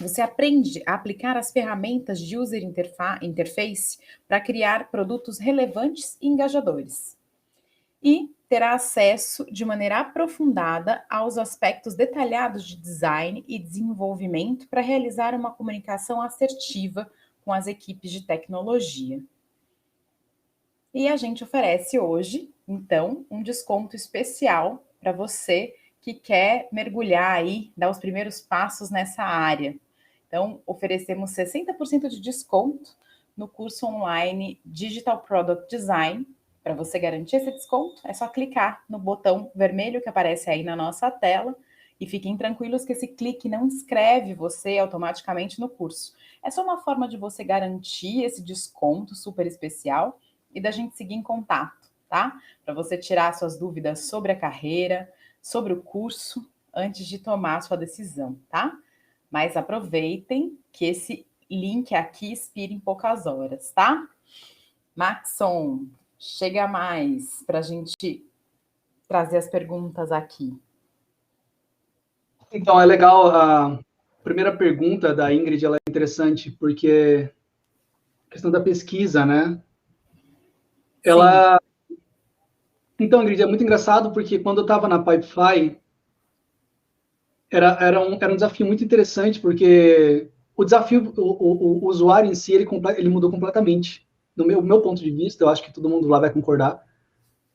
Você aprende a aplicar as ferramentas de user interface para criar produtos relevantes e engajadores. E terá acesso de maneira aprofundada aos aspectos detalhados de design e desenvolvimento para realizar uma comunicação assertiva com as equipes de tecnologia. E a gente oferece hoje, então, um desconto especial para você que quer mergulhar aí, dar os primeiros passos nessa área. Então, oferecemos 60% de desconto no curso online Digital Product Design. Para você garantir esse desconto, é só clicar no botão vermelho que aparece aí na nossa tela e fiquem tranquilos que esse clique não inscreve você automaticamente no curso. É só uma forma de você garantir esse desconto super especial e da gente seguir em contato, tá? Para você tirar suas dúvidas sobre a carreira, sobre o curso, antes de tomar a sua decisão, tá? Mas aproveitem que esse link aqui expira em poucas horas, tá? Maxon, chega mais para a gente trazer as perguntas aqui. Então, é legal, a primeira pergunta da Ingrid, ela é interessante, porque a questão da pesquisa, né? Ela... Então, Ingrid, é muito engraçado, porque quando eu estava na Pipefy, era um desafio muito interessante, porque o desafio, o usuário em si, ele mudou completamente. Do meu ponto de vista, eu acho que todo mundo lá vai concordar.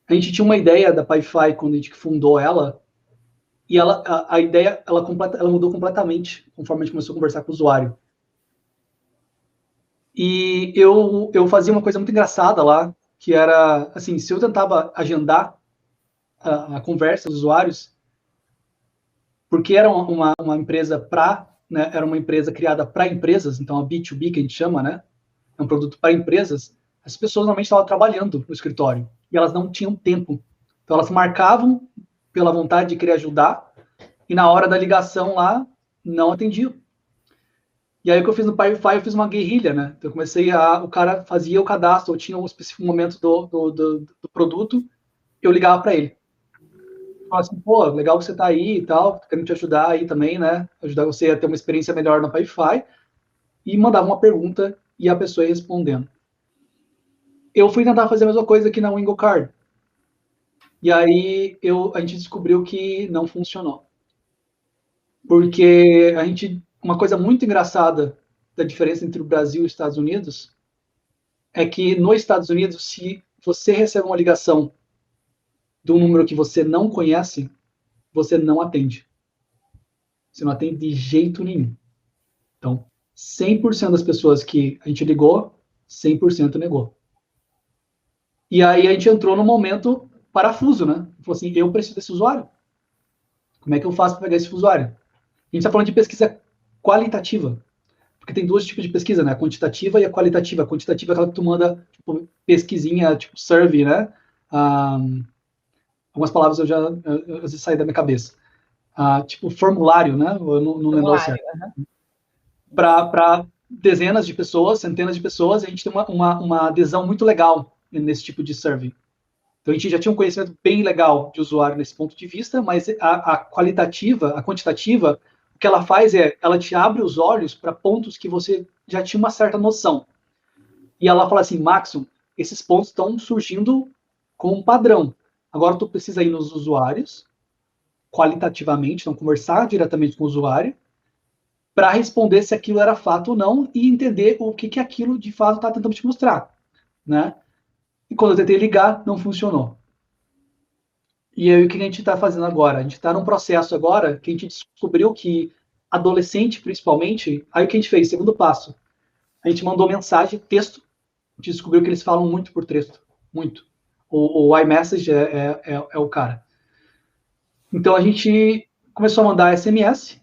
A gente tinha uma ideia da Pipefy quando a gente fundou ela, e a ideia ela mudou completamente conforme a gente começou a conversar com o usuário. E eu fazia uma coisa muito engraçada lá, que era, assim, se eu tentava agendar a conversa dos usuários, porque era uma empresa né, era uma empresa criada para empresas, então a B2B que a gente chama, né? É um produto para empresas. As pessoas normalmente estavam trabalhando no escritório e elas não tinham tempo. Então elas marcavam pela vontade de querer ajudar e na hora da ligação lá não atendiam. E aí o que eu fiz no Pipefy, eu fiz uma guerrilha, né? Então eu comecei o cara fazia o cadastro, ou tinha um específico momento do produto, eu ligava para ele. Falava assim, pô, legal que você tá aí e tal, querendo te ajudar aí também, né? Ajudar você a ter uma experiência melhor na Pipefy. E mandava uma pergunta e a pessoa ia respondendo. Eu fui tentar fazer a mesma coisa aqui na Wingo Card. E aí a gente descobriu que não funcionou. Porque uma coisa muito engraçada da diferença entre o Brasil e os Estados Unidos é que nos Estados Unidos, se você recebe uma ligação de um número que você não conhece, você não atende. Você não atende de jeito nenhum. Então, 100% das pessoas que a gente ligou, 100% negou. E aí a gente entrou no momento parafuso, né? Falou assim, eu preciso desse usuário. Como é que eu faço para pegar esse usuário? A gente está falando de pesquisa qualitativa. Porque tem dois tipos de pesquisa, né? A quantitativa e a qualitativa. A quantitativa é aquela que tu manda, tipo, pesquisinha, tipo, survey, né? Algumas palavras eu saí da minha cabeça. Tipo, formulário, né? Eu não lembro certo. Para dezenas de pessoas, centenas de pessoas, a gente tem uma adesão muito legal nesse tipo de survey. Então, a gente já tinha um conhecimento bem legal de usuário nesse ponto de vista, mas a qualitativa, a quantitativa, o que ela faz ela te abre os olhos para pontos que você já tinha uma certa noção. E ela fala assim, Maxon, esses pontos estão surgindo com um padrão. Agora, tu precisa ir nos usuários, qualitativamente, então conversar diretamente com o usuário, para responder se aquilo era fato ou não e entender o que aquilo de fato está tentando te mostrar, né? E quando eu tentei ligar, não funcionou. E aí o que a gente está fazendo agora? A gente está num processo agora que a gente descobriu que adolescente, principalmente, aí o que a gente fez? Segundo passo, a gente mandou mensagem, texto, a gente descobriu que eles falam muito por texto, muito. O iMessage é o cara. Então a gente começou a mandar SMS,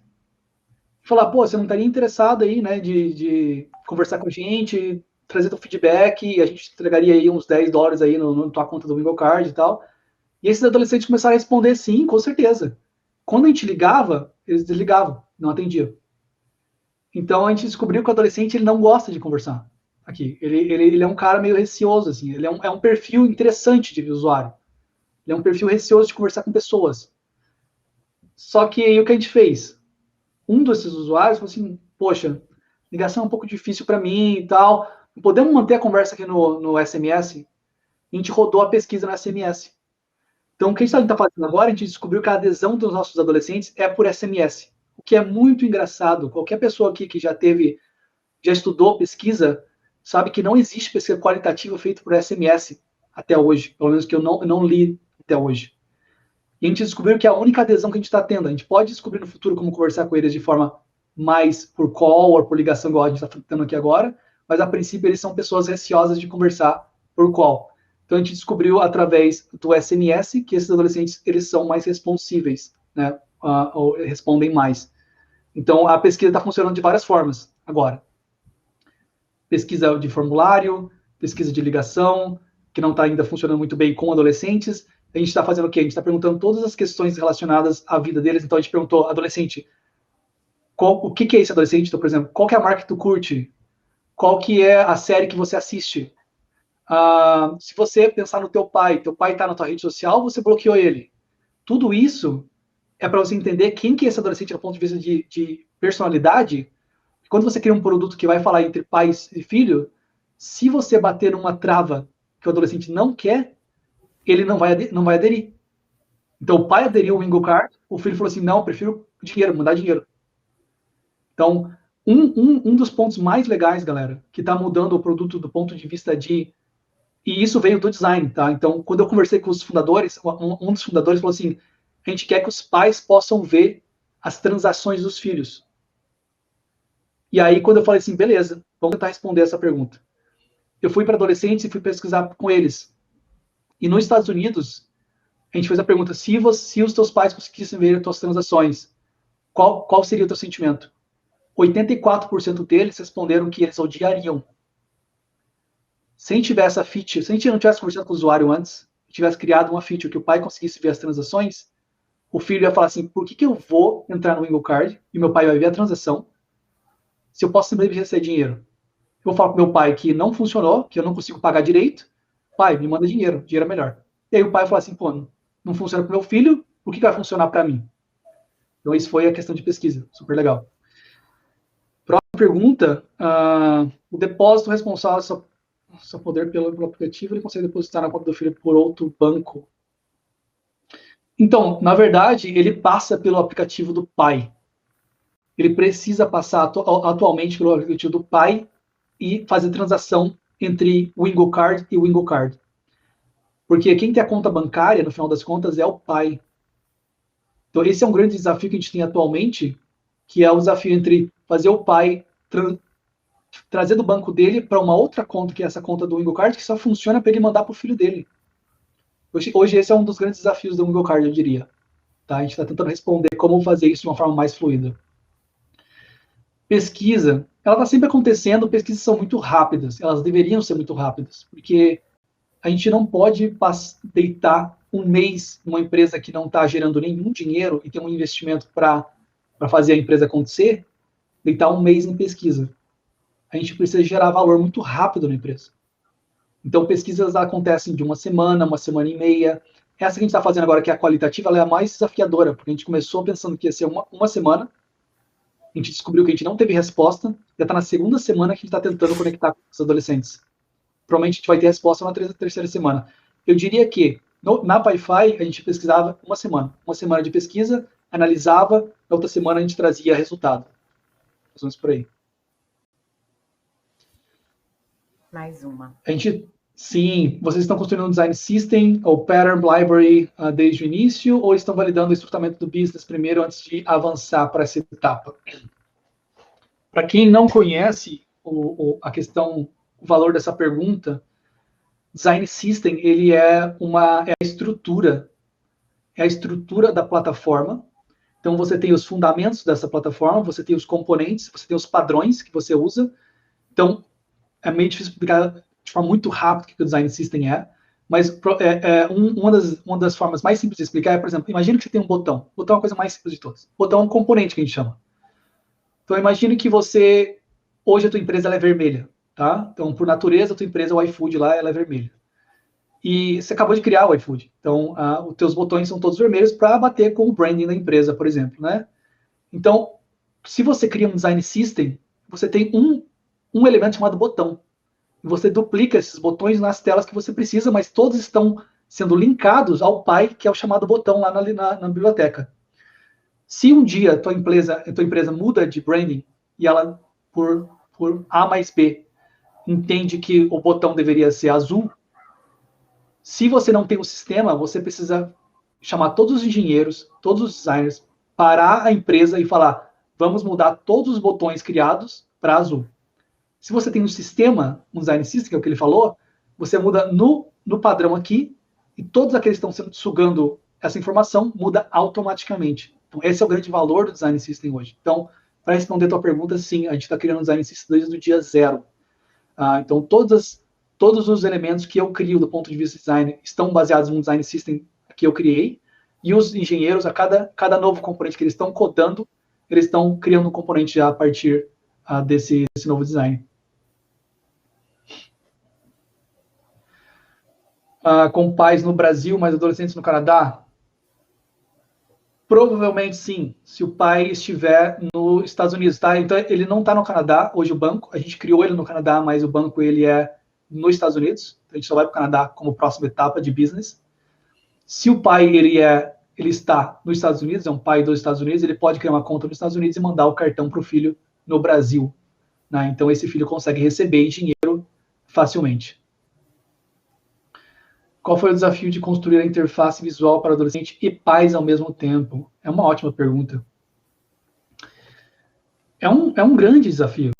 falar, pô, você não estaria interessado aí, né, de conversar com a gente, trazer teu feedback, a gente entregaria aí uns $10 aí na tua conta do Wingo Card e tal. E esses adolescentes começaram a responder sim, com certeza. Quando a gente ligava, eles desligavam, não atendiam. Então a gente descobriu que o adolescente ele não gosta de conversar aqui. Ele é um cara meio receoso, assim. Ele é um perfil interessante de usuário. Ele é um perfil receoso de conversar com pessoas. Só que aí o que a gente fez? Um desses usuários falou assim, poxa, ligação é um pouco difícil para mim e tal. Podemos manter a conversa aqui no SMS? A gente rodou a pesquisa no SMS. Então, o que a gente está fazendo agora, a gente descobriu que a adesão dos nossos adolescentes é por SMS, o que é muito engraçado. Qualquer pessoa aqui que já estudou pesquisa, sabe que não existe pesquisa qualitativa feita por SMS até hoje, pelo menos que eu não li até hoje. E a gente descobriu que é a única adesão que a gente está tendo. A gente pode descobrir no futuro como conversar com eles de forma mais por call ou por ligação, igual a gente está tendo aqui agora, mas a princípio eles são pessoas receosas de conversar por call. Então a gente descobriu através do SMS que esses adolescentes eles são mais responsíveis, né? Ou respondem mais. Então a pesquisa está funcionando de várias formas agora. Pesquisa de formulário, pesquisa de ligação, que não está ainda funcionando muito bem com adolescentes. A gente está fazendo o quê? A gente está perguntando todas as questões relacionadas à vida deles. Então a gente perguntou, adolescente, o que é esse adolescente? Então, por exemplo, qual que é a marca que tu curte? Qual que é a série que você assiste? Se você pensar no teu pai está na tua rede social, você bloqueou ele. Tudo isso é para você entender quem que é esse adolescente do ponto de vista de personalidade. Quando você cria um produto que vai falar entre pais e filho, se você bater numa trava que o adolescente não quer, ele não vai aderir. Então o pai aderiu ao Wingo Card, o filho falou assim, não, prefiro dinheiro, mandar dinheiro. Então, um dos pontos mais legais, galera, que está mudando o produto do ponto de vista de... E isso veio do design, tá? Então, quando eu conversei com os fundadores, um dos fundadores falou assim, a gente quer que os pais possam ver as transações dos filhos. E aí, quando eu falei assim, beleza, vamos tentar responder essa pergunta. Eu fui para adolescentes e fui pesquisar com eles. E nos Estados Unidos, a gente fez a pergunta, se os teus pais conseguissem ver as tuas transações, qual seria o teu sentimento? 84% deles responderam que eles odiariam. Se a gente tivesse a feature, se a gente não tivesse conversado com o usuário antes, tivesse criado uma feature que o pai conseguisse ver as transações, o filho ia falar assim, por que eu vou entrar no Wingo Card e meu pai vai ver a transação se eu posso simplesmente receber dinheiro? Eu vou falar pro meu pai que não funcionou, que eu não consigo pagar direito, pai, me manda dinheiro é melhor. E aí o pai fala assim, pô, não funciona pro meu filho, por que vai funcionar para mim? Então isso foi a questão de pesquisa, super legal. Próxima pergunta, o depósito responsável só poder pelo aplicativo, ele consegue depositar na conta do filho por outro banco. Então, na verdade, ele passa pelo aplicativo do pai. Ele precisa passar atualmente pelo aplicativo do pai e fazer transação entre o Wingo Card e o Wingo Card. Porque quem tem a conta bancária, no final das contas, é o pai. Então, esse é um grande desafio que a gente tem atualmente, que é o desafio entre fazer o pai trazer do banco dele para uma outra conta, que é essa conta do Wingo Card, que só funciona para ele mandar para o filho dele. Hoje esse é um dos grandes desafios do Wingo Card, eu diria. Tá? A gente está tentando responder como fazer isso de uma forma mais fluida. Pesquisa, ela está sempre acontecendo, pesquisas são muito rápidas, elas deveriam ser muito rápidas, porque a gente não pode deitar um mês numa empresa que não está gerando nenhum dinheiro e tem um investimento para fazer a empresa acontecer, deitar um mês em pesquisa. A gente precisa gerar valor muito rápido na empresa. Então, pesquisas acontecem de uma semana e meia. Essa que a gente está fazendo agora, que é a qualitativa, ela é a mais desafiadora, porque a gente começou pensando que ia ser uma semana, a gente descobriu que a gente não teve resposta, já está na segunda semana que a gente está tentando conectar com os adolescentes. Provavelmente a gente vai ter resposta na terceira semana. Eu diria que na Wi-Fi a gente pesquisava uma semana de pesquisa, analisava, na outra semana a gente trazia resultado. Vamos por aí. Mais uma. A gente Sim, vocês estão construindo um design system ou pattern library desde o início, ou estão validando o estruturamento do business primeiro antes de avançar para essa etapa? Para quem não conhece a questão, o valor dessa pergunta, design system ele é a estrutura da plataforma. Então você tem os fundamentos dessa plataforma, você tem os componentes, você tem os padrões que você usa. Então é meio difícil explicar de forma muito rápida o que o design system é, mas uma das formas mais simples de explicar é, por exemplo, imagine que você tem um botão. O botão é a coisa mais simples de todas. O botão é um componente que a gente chama. Então imagine que hoje a tua empresa ela é vermelha, tá? Então por natureza a tua empresa, o iFood lá, ela é vermelha. E você acabou de criar o iFood. Então os teus botões são todos vermelhos para bater com o branding da empresa, por exemplo, né? Então, se você cria um design system, você tem um elemento chamado botão. Você duplica esses botões nas telas que você precisa, mas todos estão sendo linkados ao pai, que é o chamado botão lá na biblioteca. Se um dia a tua empresa muda de branding e ela, por A mais B, entende que o botão deveria ser azul, se você não tem um sistema, você precisa chamar todos os engenheiros, todos os designers, parar a empresa e falar: vamos mudar todos os botões criados para azul. Se você tem um sistema, um design system, que é o que ele falou, você muda no padrão aqui e todos aqueles que estão sugando essa informação muda automaticamente. Então, esse é o grande valor do design system hoje. Então, para responder a tua pergunta, sim, a gente está criando um design system desde o dia zero. Então, todos os elementos que eu crio do ponto de vista de design estão baseados no design system que eu criei, e os engenheiros, a cada novo componente que eles estão codando, eles estão criando um componente já a partir desse novo design. Com pais no Brasil, mas adolescentes no Canadá? Provavelmente sim, se o pai estiver nos Estados Unidos, tá? Então ele não está no Canadá, hoje o banco, a gente criou ele no Canadá, mas o banco ele é nos Estados Unidos, então a gente só vai para o Canadá como próxima etapa de business. Se o pai ele está nos Estados Unidos, é um pai dos Estados Unidos, ele pode criar uma conta nos Estados Unidos e mandar o cartão para o filho no Brasil, né? Então esse filho consegue receber dinheiro facilmente. Qual foi o desafio de construir a interface visual para adolescente e pais ao mesmo tempo? É uma ótima pergunta. É um grande desafio,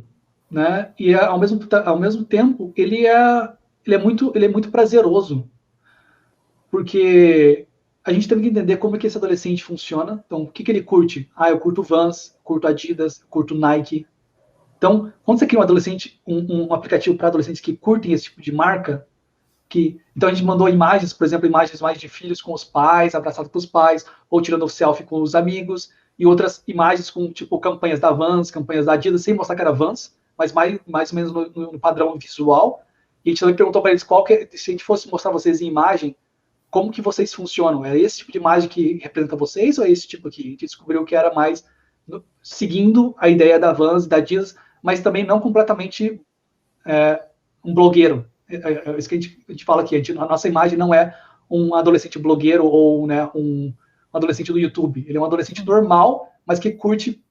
né? E ao mesmo tempo ele é muito prazeroso, porque a gente teve que entender como é que esse adolescente funciona. Então, o que ele curte? Eu curto Vans, curto Adidas, curto Nike. Então, quando você cria um aplicativo para adolescentes que curtem esse tipo de marca, então a gente mandou imagens, por exemplo, imagens mais de filhos com os pais, abraçados com os pais, ou tirando selfie com os amigos, e outras imagens com, tipo, campanhas da Vans, campanhas da Adidas, sem mostrar que era Vans, mas mais ou menos no padrão visual. E a gente também perguntou para eles se a gente fosse mostrar vocês em imagem, como que vocês funcionam? É esse tipo de imagem que representa vocês, ou é esse tipo aqui? A gente descobriu que era mais seguindo a ideia da Vans, da Adidas, mas também não completamente um blogueiro. É isso que a gente fala aqui. A nossa imagem não é um adolescente blogueiro ou, né, um adolescente do YouTube. Ele é um adolescente normal, mas que curte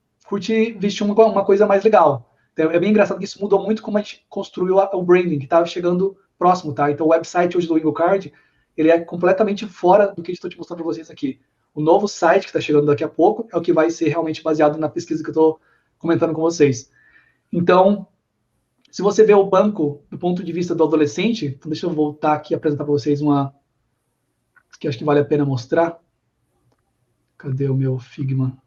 vestir uma coisa mais legal. Então, é bem engraçado que isso mudou muito como a gente construiu o branding, que estava chegando próximo, tá? Então, o website hoje do IngoCard, ele é completamente fora do que estou te mostrando para vocês aqui. O novo site que está chegando daqui a pouco é o que vai ser realmente baseado na pesquisa que eu estou comentando com vocês. Então, se você vê o banco do ponto de vista do adolescente, então deixa eu voltar aqui e apresentar para vocês uma que acho que vale a pena mostrar. Cadê o meu Figma?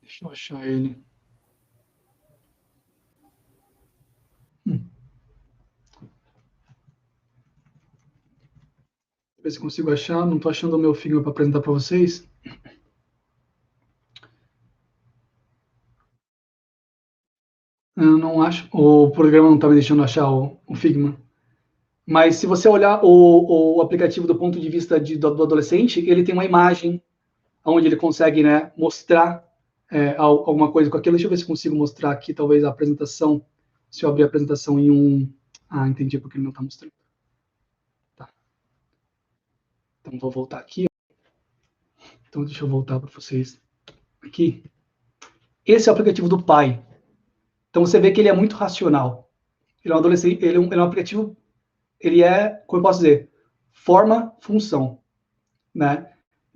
Deixa eu achar ele. Ver se consigo achar. Não estou achando o meu Figma para apresentar para vocês. Eu não acho. O programa não está me deixando achar o Figma. Mas se você olhar o aplicativo do ponto de vista do adolescente, ele tem uma imagem onde ele consegue, né, mostrar alguma coisa com aquilo. Deixa eu ver se consigo mostrar aqui, talvez, a apresentação. Se eu abrir a apresentação em um... entendi porque ele não está mostrando. Tá. Então, vou voltar aqui. Então, deixa eu voltar para vocês aqui. Esse é o aplicativo do pai. Então você vê que ele é muito racional. Ele é um adolescente, ele é um aplicativo, ele é, como eu posso dizer, forma, função, né?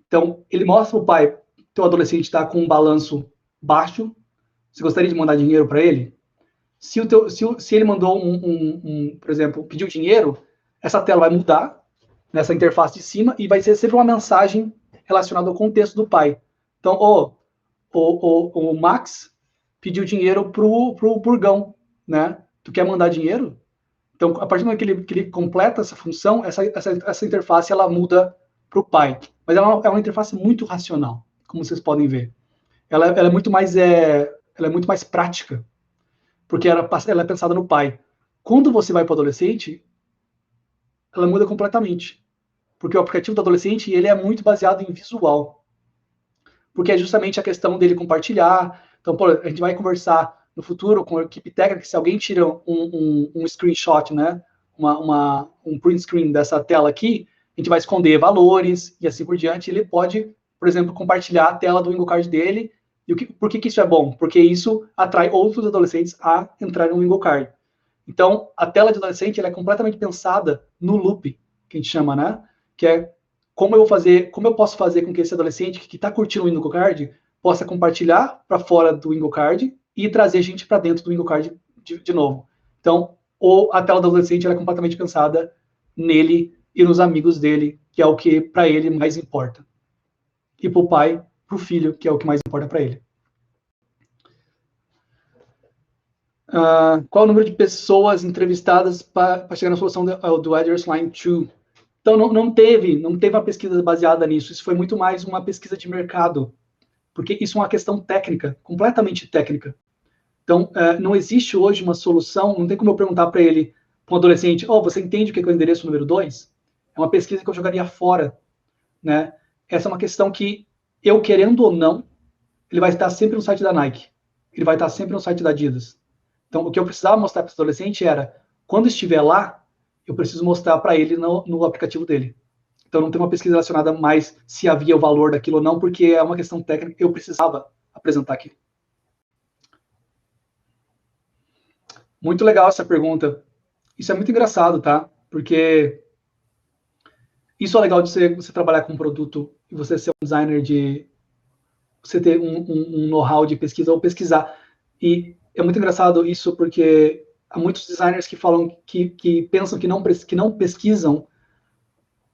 Então, ele mostra para o pai, teu adolescente está com um balanço baixo, você gostaria de mandar dinheiro para ele? Se ele mandou por exemplo, pediu dinheiro, essa tela vai mudar nessa interface de cima e vai ser sempre uma mensagem relacionada ao contexto do pai. Então, o Max pediu dinheiro pro Burgão, né? Tu quer mandar dinheiro? Então, a partir do momento que ele completa essa função, essa interface ela muda para o pai. Mas ela é uma interface muito racional, como vocês podem ver. Ela é muito mais prática, porque ela é pensada no pai. Quando você vai para o adolescente, ela muda completamente. Porque o aplicativo do adolescente ele é muito baseado em visual. Porque é justamente a questão dele compartilhar. Então, pô, a gente vai conversar no futuro com a equipe técnica, se alguém tira um screenshot, né, um print screen dessa tela aqui, a gente vai esconder valores e assim por diante. Ele pode, por exemplo, compartilhar a tela do IngoCard dele. E por que isso é bom? Porque isso atrai outros adolescentes a entrarem no IngoCard. Então, a tela de adolescente ela é completamente pensada no loop, que a gente chama, né? Que é como eu posso fazer com que esse adolescente que está curtindo o IngoCard possa compartilhar para fora do IngoCard e trazer gente para dentro do IngoCard de novo. Então, a tela do adolescente ela é completamente pensada nele e nos amigos dele, que é o que para ele mais importa. E para o pai, para o filho, que é o que mais importa para ele. Qual o número de pessoas entrevistadas para chegar na solução do Address Line 2? Então, não teve uma pesquisa baseada nisso. Isso foi muito mais uma pesquisa de mercado, porque isso é uma questão técnica, completamente técnica. Então, não existe hoje uma solução, não tem como eu perguntar para ele, para um adolescente, você entende o que é o endereço número 2? É uma pesquisa que eu jogaria fora, né? Essa é uma questão que, eu querendo ou não, ele vai estar sempre no site da Nike, ele vai estar sempre no site da Adidas. Então, o que eu precisava mostrar para esse adolescente era, quando estiver lá, eu preciso mostrar para ele no aplicativo dele. Então, não tem uma pesquisa relacionada mais se havia o valor daquilo ou não, porque é uma questão técnica que eu precisava apresentar aqui. Muito legal essa pergunta. Isso é muito engraçado, tá? Porque isso é legal de você trabalhar com um produto e você ser um designer você ter um know-how de pesquisa ou pesquisar. E é muito engraçado isso porque há muitos designers que falam que pensam que não pesquisam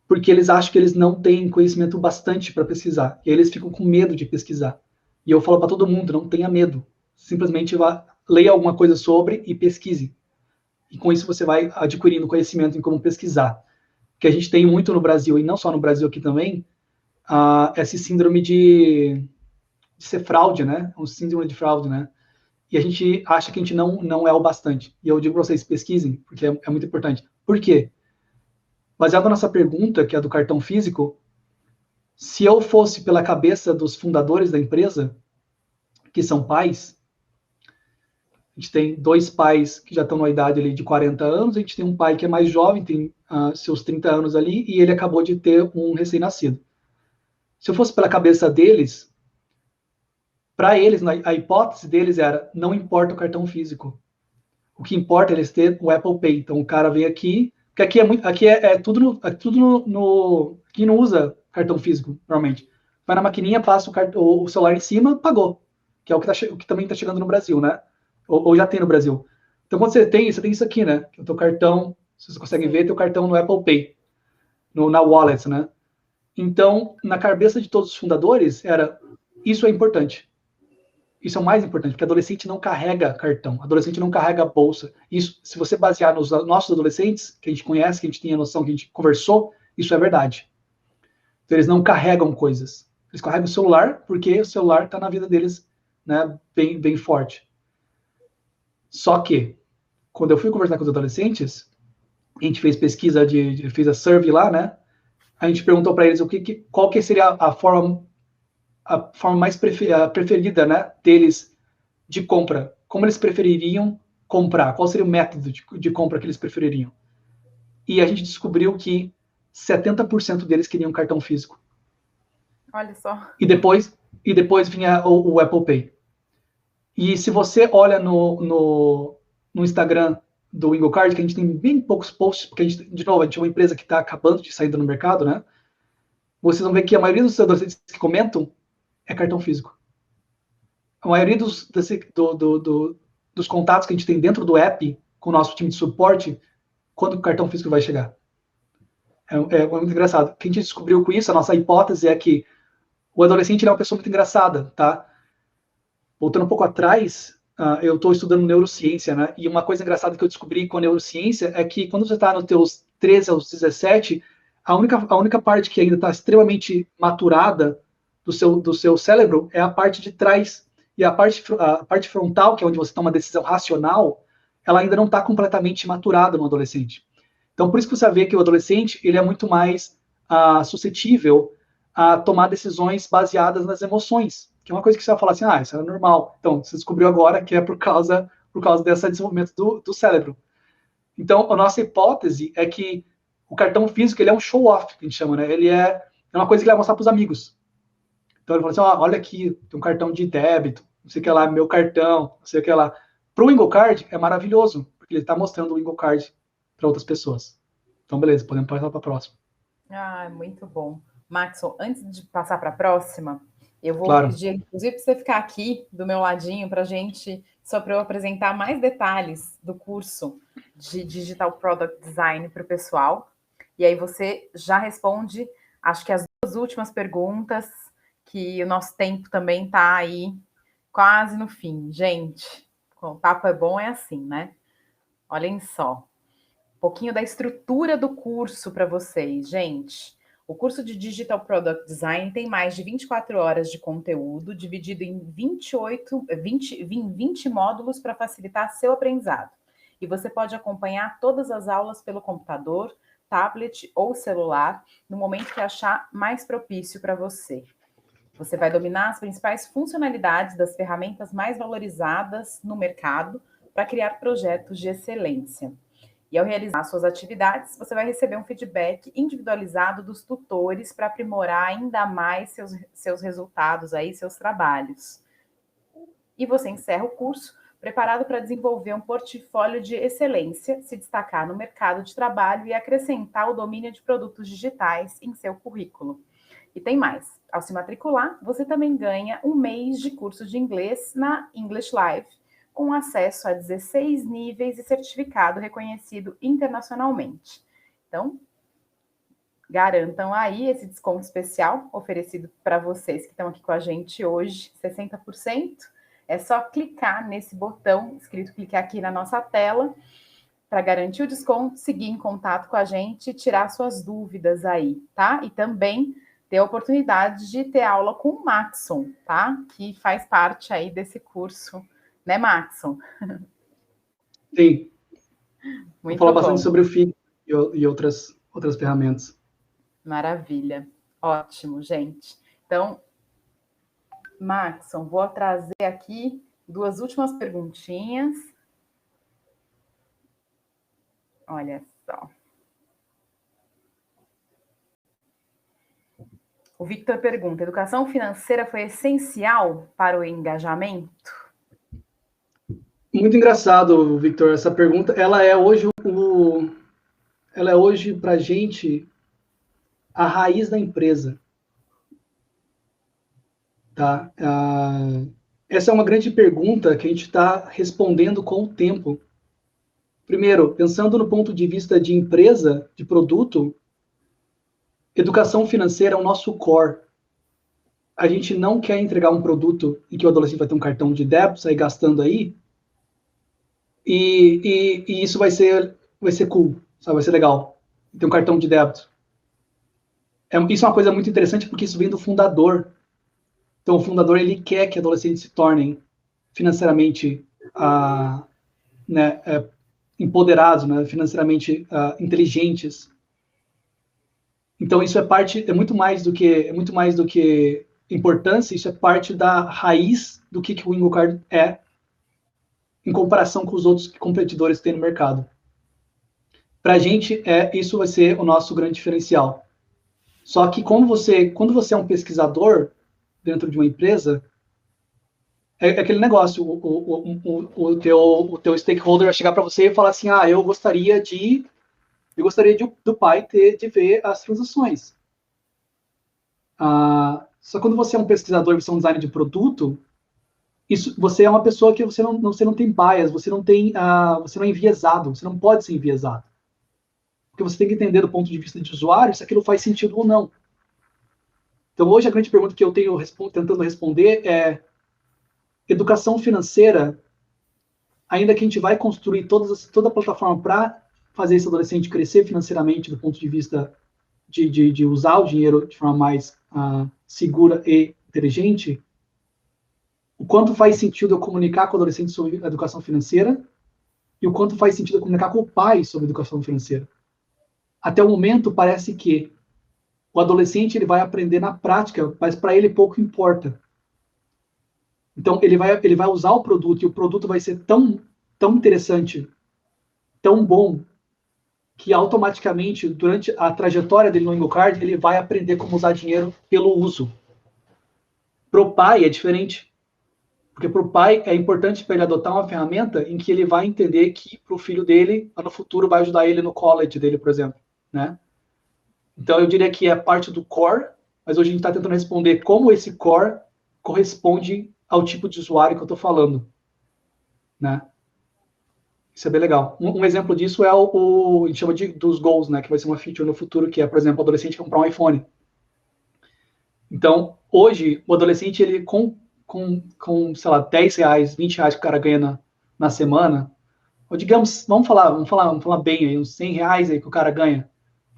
porque eles acham que eles não têm conhecimento bastante para pesquisar. E aí eles ficam com medo de pesquisar. E eu falo para todo mundo, não tenha medo. Simplesmente leia alguma coisa sobre e pesquise. E com isso você vai adquirindo conhecimento em como pesquisar. Que a gente tem muito no Brasil, e não só no Brasil aqui também, esse síndrome de ser fraude, né? Um síndrome de fraude, né? E a gente acha que a gente não é o bastante. E eu digo para vocês, pesquisem, porque é muito importante. Por quê? Baseado na nossa pergunta, que é do cartão físico, se eu fosse pela cabeça dos fundadores da empresa, que são pais, a gente tem 2 pais que já estão na idade ali de 40 anos, a gente tem um pai que é mais jovem, tem seus 30 anos ali, e ele acabou de ter um recém-nascido. Se eu fosse pela cabeça deles, para eles, a hipótese deles era, não importa o cartão físico. O que importa é eles terem o Apple Pay. Então o cara vem aqui, porque aqui é tudo que não usa cartão físico, normalmente. Vai na maquininha, passa o celular em cima, pagou. Que é o que também está chegando no Brasil, né? Ou já tem no Brasil. Então quando você tem isso aqui, né? O teu cartão, se você consegue ver, teu cartão no Apple Pay, na wallet, né? Então, na cabeça de todos os fundadores, isso é importante. Isso é o mais importante, porque adolescente não carrega cartão, adolescente não carrega bolsa. Isso, se você basear nos nossos adolescentes, que a gente conhece, que a gente tem a noção, que a gente conversou, isso é verdade. Então, eles não carregam coisas. Eles carregam o celular, porque o celular está na vida deles, né, bem, bem forte. Só que, quando eu fui conversar com os adolescentes, a gente fez pesquisa, fez a survey lá, né? A gente perguntou para eles qual que seria a forma mais preferida, né, deles de compra. Como eles prefeririam comprar? Qual seria o método de compra que eles prefeririam? E a gente descobriu que 70% deles queriam cartão físico. Olha só. E depois vinha o Apple Pay. E se você olha no Instagram do Wingocard, que a gente tem bem poucos posts, porque a gente, de novo, a gente é uma empresa que está acabando de sair no mercado, né? Vocês vão ver que a maioria dos adolescentes que comentam é cartão físico. A maioria dos contatos que a gente tem dentro do app com o nosso time de suporte, quando o cartão físico vai chegar. É muito engraçado. O que a gente descobriu com isso, a nossa hipótese é que o adolescente é uma pessoa muito engraçada, tá? Voltando um pouco atrás, eu estou estudando neurociência, né? E uma coisa engraçada que eu descobri com a neurociência é que quando você está nos teus 13 aos 17, a única parte que ainda está extremamente maturada do seu cérebro é a parte de trás. E a parte frontal, que é onde você toma uma decisão racional, ela ainda não está completamente maturada no adolescente. Então, por isso que você vê que o adolescente ele é muito mais suscetível a tomar decisões baseadas nas emoções, que é uma coisa que você vai falar assim, isso é normal. Então, você descobriu agora que é por causa desse desenvolvimento do cérebro. Então, a nossa hipótese é que o cartão físico ele é um show-off, que a gente chama, né? Ele é uma coisa que ele vai mostrar para os amigos. Então, ele fala assim, olha aqui, tem um cartão de débito, não sei o que lá, meu cartão, não sei o que lá. Para o Wingocard, é maravilhoso, porque ele está mostrando o Wingocard para outras pessoas. Então, beleza, podemos passar para a próxima. Muito bom. Maxon, antes de passar para a próxima, eu vou pedir, inclusive, para você ficar aqui do meu ladinho para a gente, só para eu apresentar mais detalhes do curso de Digital Product Design para o pessoal. E aí você já responde, acho que as duas últimas perguntas, que o nosso tempo também está aí quase no fim. Gente, o papo é bom, é assim, né? Olhem só. Um pouquinho da estrutura do curso para vocês, gente. O curso de Digital Product Design tem mais de 24 horas de conteúdo, dividido em 20 módulos para facilitar seu aprendizado. E você pode acompanhar todas as aulas pelo computador, tablet ou celular, no momento que achar mais propício para você. Você vai dominar as principais funcionalidades das ferramentas mais valorizadas no mercado para criar projetos de excelência. E ao realizar suas atividades, você vai receber um feedback individualizado dos tutores para aprimorar ainda mais seus resultados aí, seus trabalhos. E você encerra o curso preparado para desenvolver um portfólio de excelência, se destacar no mercado de trabalho e acrescentar o domínio de produtos digitais em seu currículo. E tem mais. Ao se matricular, você também ganha um mês de curso de inglês na English Live, com acesso a 16 níveis e certificado reconhecido internacionalmente. Então, garantam aí esse desconto especial oferecido para vocês que estão aqui com a gente hoje, 60%. É só clicar nesse botão escrito clicar aqui na nossa tela para garantir o desconto, seguir em contato com a gente e tirar suas dúvidas aí, tá? E também ter a oportunidade de ter aula com o Maxon, tá? Que faz parte aí desse curso, né, Maxon? Sim. Muito Vou falar bom. bastante sobre o FIG e outras ferramentas. Maravilha. Ótimo, gente. Então, Maxon, vou trazer aqui duas últimas perguntinhas. Olha só. O Victor pergunta: educação financeira foi essencial para o engajamento? Muito engraçado, Victor, essa pergunta. Ela é hoje para a gente a raiz da empresa. Tá? Essa é uma grande pergunta que a gente está respondendo com o tempo. Primeiro, pensando no ponto de vista de empresa, de produto, educação financeira é o nosso core. A gente não quer entregar um produto em que o adolescente vai ter um cartão de débito, sair gastando aí, e isso vai ser cool, sabe? Vai ser legal. Ter um cartão de débito. Isso é uma coisa muito interessante porque isso vem do fundador. Então, o fundador ele quer que adolescentes se tornem financeiramente empoderados, né? Financeiramente inteligentes. Então, isso é muito mais do que importância. Isso é parte da raiz do que o Wingocard é em comparação com os outros competidores que tem no mercado. Para a gente, isso vai ser o nosso grande diferencial. Só que quando você é um pesquisador dentro de uma empresa, é aquele negócio, o teu stakeholder vai chegar para você e falar assim, eu gostaria do pai de ver as transações. Só quando você é um pesquisador, você é um designer de produto, você é uma pessoa que você não tem bias, você não é enviesado, você não pode ser enviesado. Porque você tem que entender do ponto de vista de usuário se aquilo faz sentido ou não. Então, hoje, a grande pergunta que eu tenho tentando responder é: educação financeira, ainda que a gente vai construir toda a plataforma para fazer esse adolescente crescer financeiramente do ponto de vista de usar o dinheiro de forma mais segura e inteligente, o quanto faz sentido eu comunicar com o adolescente sobre educação financeira e o quanto faz sentido eu comunicar com o pai sobre educação financeira. Até o momento, parece que o adolescente ele vai aprender na prática, mas para ele pouco importa. Então, ele vai usar o produto e o produto vai ser tão interessante, tão bom, que automaticamente, durante a trajetória dele no Engocard, ele vai aprender como usar dinheiro pelo uso. Pro pai é diferente. Porque para o pai é importante para ele adotar uma ferramenta em que ele vai entender que para o filho dele, no futuro, vai ajudar ele no college dele, por exemplo. Né? Então, eu diria que é parte do core, mas hoje a gente está tentando responder como esse core corresponde ao tipo de usuário que eu estou falando. Né? Isso é bem legal. Um exemplo disso é a gente chama dos goals, né? Que vai ser uma feature no futuro, que é, por exemplo, o adolescente comprar um iPhone. Então, hoje, o adolescente, ele com sei lá, 10 reais, 20 reais que o cara ganha na semana, ou digamos, vamos falar bem aí, uns 100 reais aí que o cara ganha,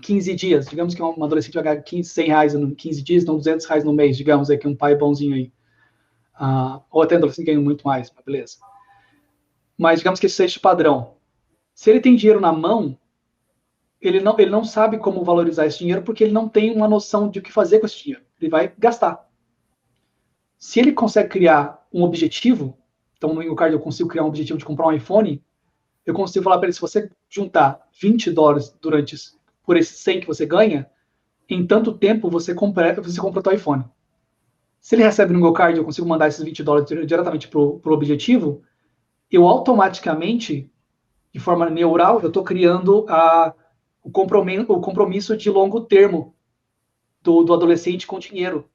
15 dias, digamos que um adolescente vai ganhar 100 reais em 15 dias, então 200 reais no mês, digamos aí que um pai bonzinho aí, ou até um adolescente ganha muito mais, mas beleza. Mas digamos que esse seja o padrão. Se ele tem dinheiro na mão, ele não sabe como valorizar esse dinheiro porque ele não tem uma noção de o que fazer com esse dinheiro. Ele vai gastar. Se ele consegue criar um objetivo, então no Engocard eu consigo criar um objetivo de comprar um iPhone, eu consigo falar para ele, se você juntar $20 por esses 100 que você ganha, em tanto tempo você compra o teu iPhone. Se ele recebe no Engocard, eu consigo mandar esses $20 diretamente para o objetivo, eu automaticamente, de forma neural, eu estou criando o compromisso de longo termo do adolescente com dinheiro.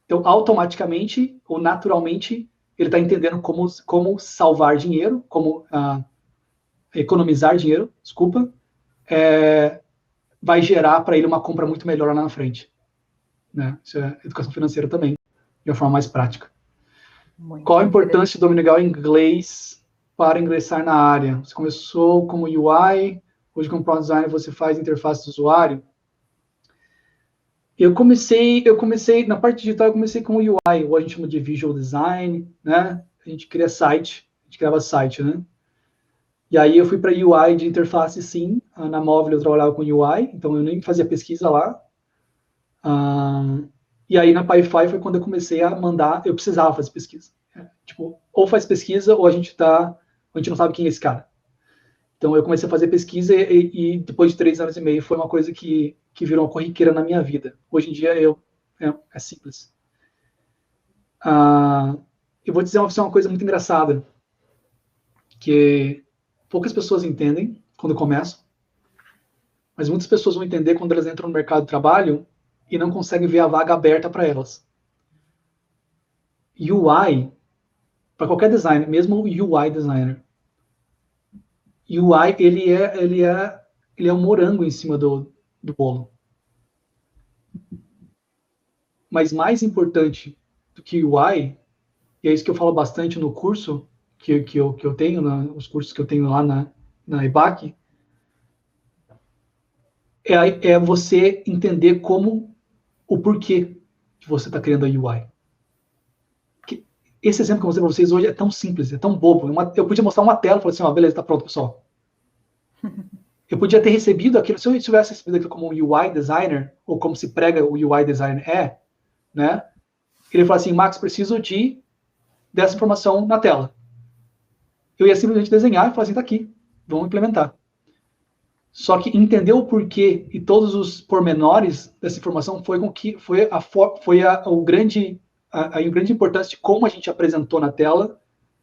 Então, automaticamente ou naturalmente, ele está entendendo como salvar dinheiro, como economizar dinheiro, vai gerar para ele uma compra muito melhor lá na frente. Né? Isso é educação financeira também, de uma forma mais prática. Muito Qual a importância do dominar inglês para ingressar na área? Você começou como UI, hoje como Product Designer você faz interface do usuário? Eu comecei na parte digital, eu comecei com o UI, ou a gente chama de Visual Design, né? A gente criava site, né? E aí eu fui para UI de interface, sim. Na Móvel eu trabalhava com UI, então eu nem fazia pesquisa lá. E aí na PyFi foi quando eu comecei a mandar, eu precisava fazer pesquisa. Tipo, ou faz pesquisa, ou a gente não sabe quem é esse cara. Então eu comecei a fazer pesquisa e depois de 3 anos e meio foi uma coisa que virou uma corriqueira na minha vida. Hoje em dia é simples. Eu vou dizer uma coisa muito engraçada, que poucas pessoas entendem quando começam, mas muitas pessoas vão entender quando elas entram no mercado de trabalho e não conseguem ver a vaga aberta para elas. UI, para qualquer designer, mesmo o UI designer, UI ele é um morango em cima do bolo. Mas mais importante do que UI, e é isso que eu falo bastante no curso que eu tenho, os cursos que eu tenho lá na EBAC, é você entender o porquê que você está criando a UI. Esse exemplo que eu mostrei para vocês hoje é tão simples, é tão bobo. Eu podia mostrar uma tela e falar assim, beleza, está pronto, pessoal. Eu podia ter recebido aquilo, se eu tivesse recebido aquilo como um UI designer, ou como se prega o UI designer né? Ele fala assim, Max, preciso dessa informação na tela. Eu ia simplesmente desenhar e falar assim, tá aqui, vamos implementar. Só que entender o porquê e todos os pormenores dessa informação foi a grande importância de como a gente apresentou na tela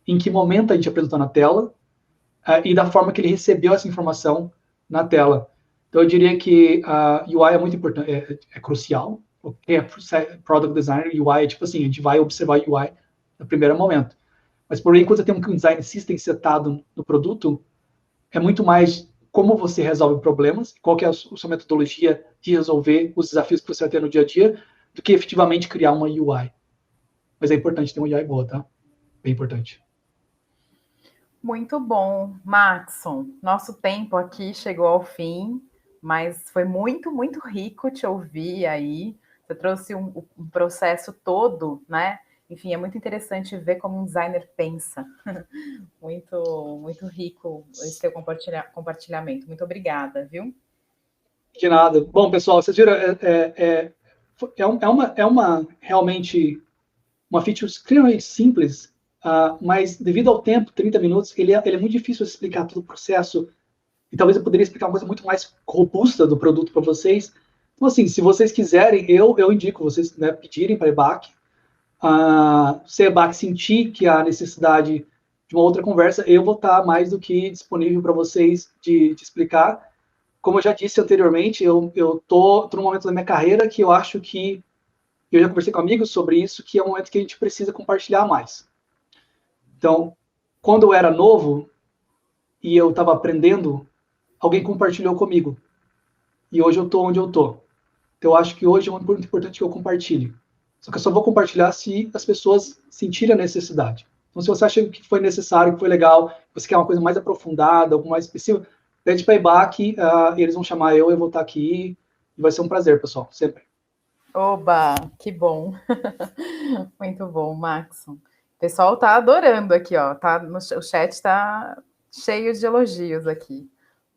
em que momento a gente apresentou na tela e da forma que ele recebeu essa informação na tela. Então, eu diria que a UI é muito importante, é crucial. Quem é Product Designer, UI é tipo assim, a gente vai observar a UI no primeiro momento. Mas, porém, quando você tem um design system setado no produto, é muito mais como você resolve problemas, qual que é a sua metodologia de resolver os desafios que você vai ter no dia a dia, do que efetivamente criar uma UI. Mas é importante ter uma UI boa, tá? Bem importante. Muito bom, Maxon. Nosso tempo aqui chegou ao fim, mas foi muito, muito rico te ouvir aí. Você trouxe um processo todo, né? Enfim, é muito interessante ver como um designer pensa. Muito, muito rico esse seu compartilhamento. Muito obrigada, viu? De nada. Bom, pessoal, vocês viram, realmente uma feature extremamente simples, mas devido ao tempo, 30 minutos, ele é muito difícil de explicar todo o processo, e talvez eu poderia explicar uma coisa muito mais robusta do produto para vocês. Então, assim, se vocês quiserem, eu indico vocês, né, pedirem para a EBAC. Se a EBAC sentir que há necessidade de uma outra conversa, eu vou estar mais do que disponível para vocês de explicar. Como eu já disse anteriormente, eu estou num momento da minha carreira que eu acho que, eu já conversei com amigos sobre isso, que é um momento que a gente precisa compartilhar mais. Então, quando eu era novo e eu estava aprendendo, alguém compartilhou comigo. E hoje eu estou onde eu estou. Então, eu acho que hoje é muito importante que eu compartilhe. Só que eu só vou compartilhar se as pessoas sentirem a necessidade. Então, se você acha que foi necessário, que foi legal, você quer uma coisa mais aprofundada, algo mais específico, pede para a EBAC, eles vão chamar eu vou estar aqui, e vai ser um prazer, pessoal, sempre. Oba, que bom. Muito bom, Maxon. O pessoal tá adorando aqui, ó. O chat está cheio de elogios aqui.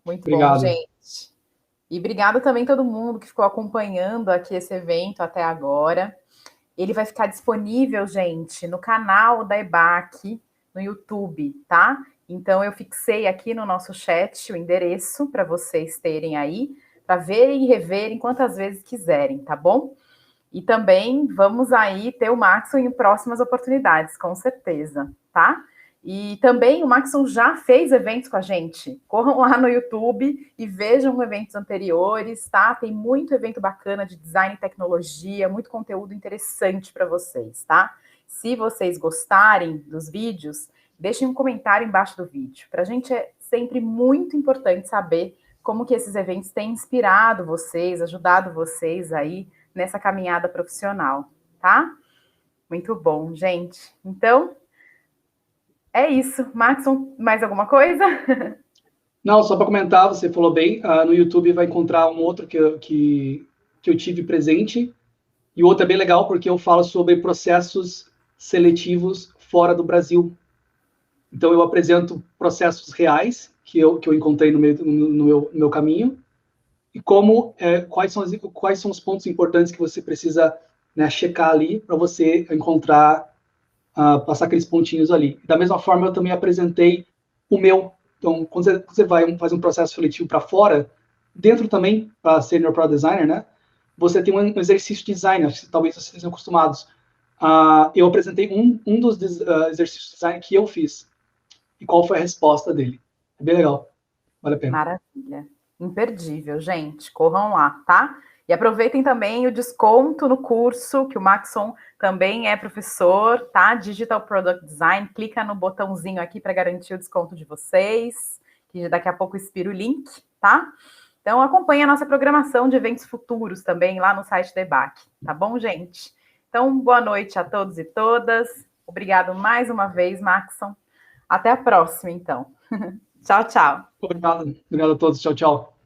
Muito Obrigado. Bom, gente. E obrigado também a todo mundo que ficou acompanhando aqui esse evento até agora. Ele vai ficar disponível, gente, no canal da EBAC, no YouTube, tá? Então, eu fixei aqui no nosso chat o endereço para vocês terem aí, para verem e reverem quantas vezes quiserem, tá bom? E também vamos aí ter o Maxon em próximas oportunidades, com certeza, tá? E também o Maxon já fez eventos com a gente. Corram lá no YouTube e vejam eventos anteriores, tá? Tem muito evento bacana de design e tecnologia, muito conteúdo interessante para vocês, tá? Se vocês gostarem dos vídeos, deixem um comentário embaixo do vídeo. Para a gente é sempre muito importante saber como que esses eventos têm inspirado vocês, ajudado vocês aí nessa caminhada profissional, tá? Muito bom, gente. Então, é isso. Maxon, mais alguma coisa? Não, só para comentar, você falou bem, no YouTube vai encontrar um outro que eu tive presente, e o outro é bem legal porque eu falo sobre processos seletivos fora do Brasil. Então, eu apresento processos reais que eu encontrei no meu caminho, e quais são os pontos importantes que você precisa, né, checar ali para você encontrar, passar aqueles pontinhos ali. Da mesma forma, eu também apresentei o meu. Então, quando você vai fazer um processo seletivo para fora, dentro também, para Senior Product Designer, né, você tem um exercício de design, acho que talvez vocês estejam acostumados. Eu apresentei um dos exercícios de design que eu fiz. E qual foi a resposta dele. É bem legal. Vale a pena. Maravilha. Imperdível, gente. Corram lá, tá? E aproveitem também o desconto no curso, que o Maxon também é professor, tá? Digital Product Design. Clica no botãozinho aqui para garantir o desconto de vocês, que daqui a pouco expira o link, tá? Então, acompanhe a nossa programação de eventos futuros também lá no site da EBAC, tá bom, gente? Então, boa noite a todos e todas. Obrigado mais uma vez, Maxon. Até a próxima, então. Tchau, tchau. Obrigado a todos. Tchau, tchau.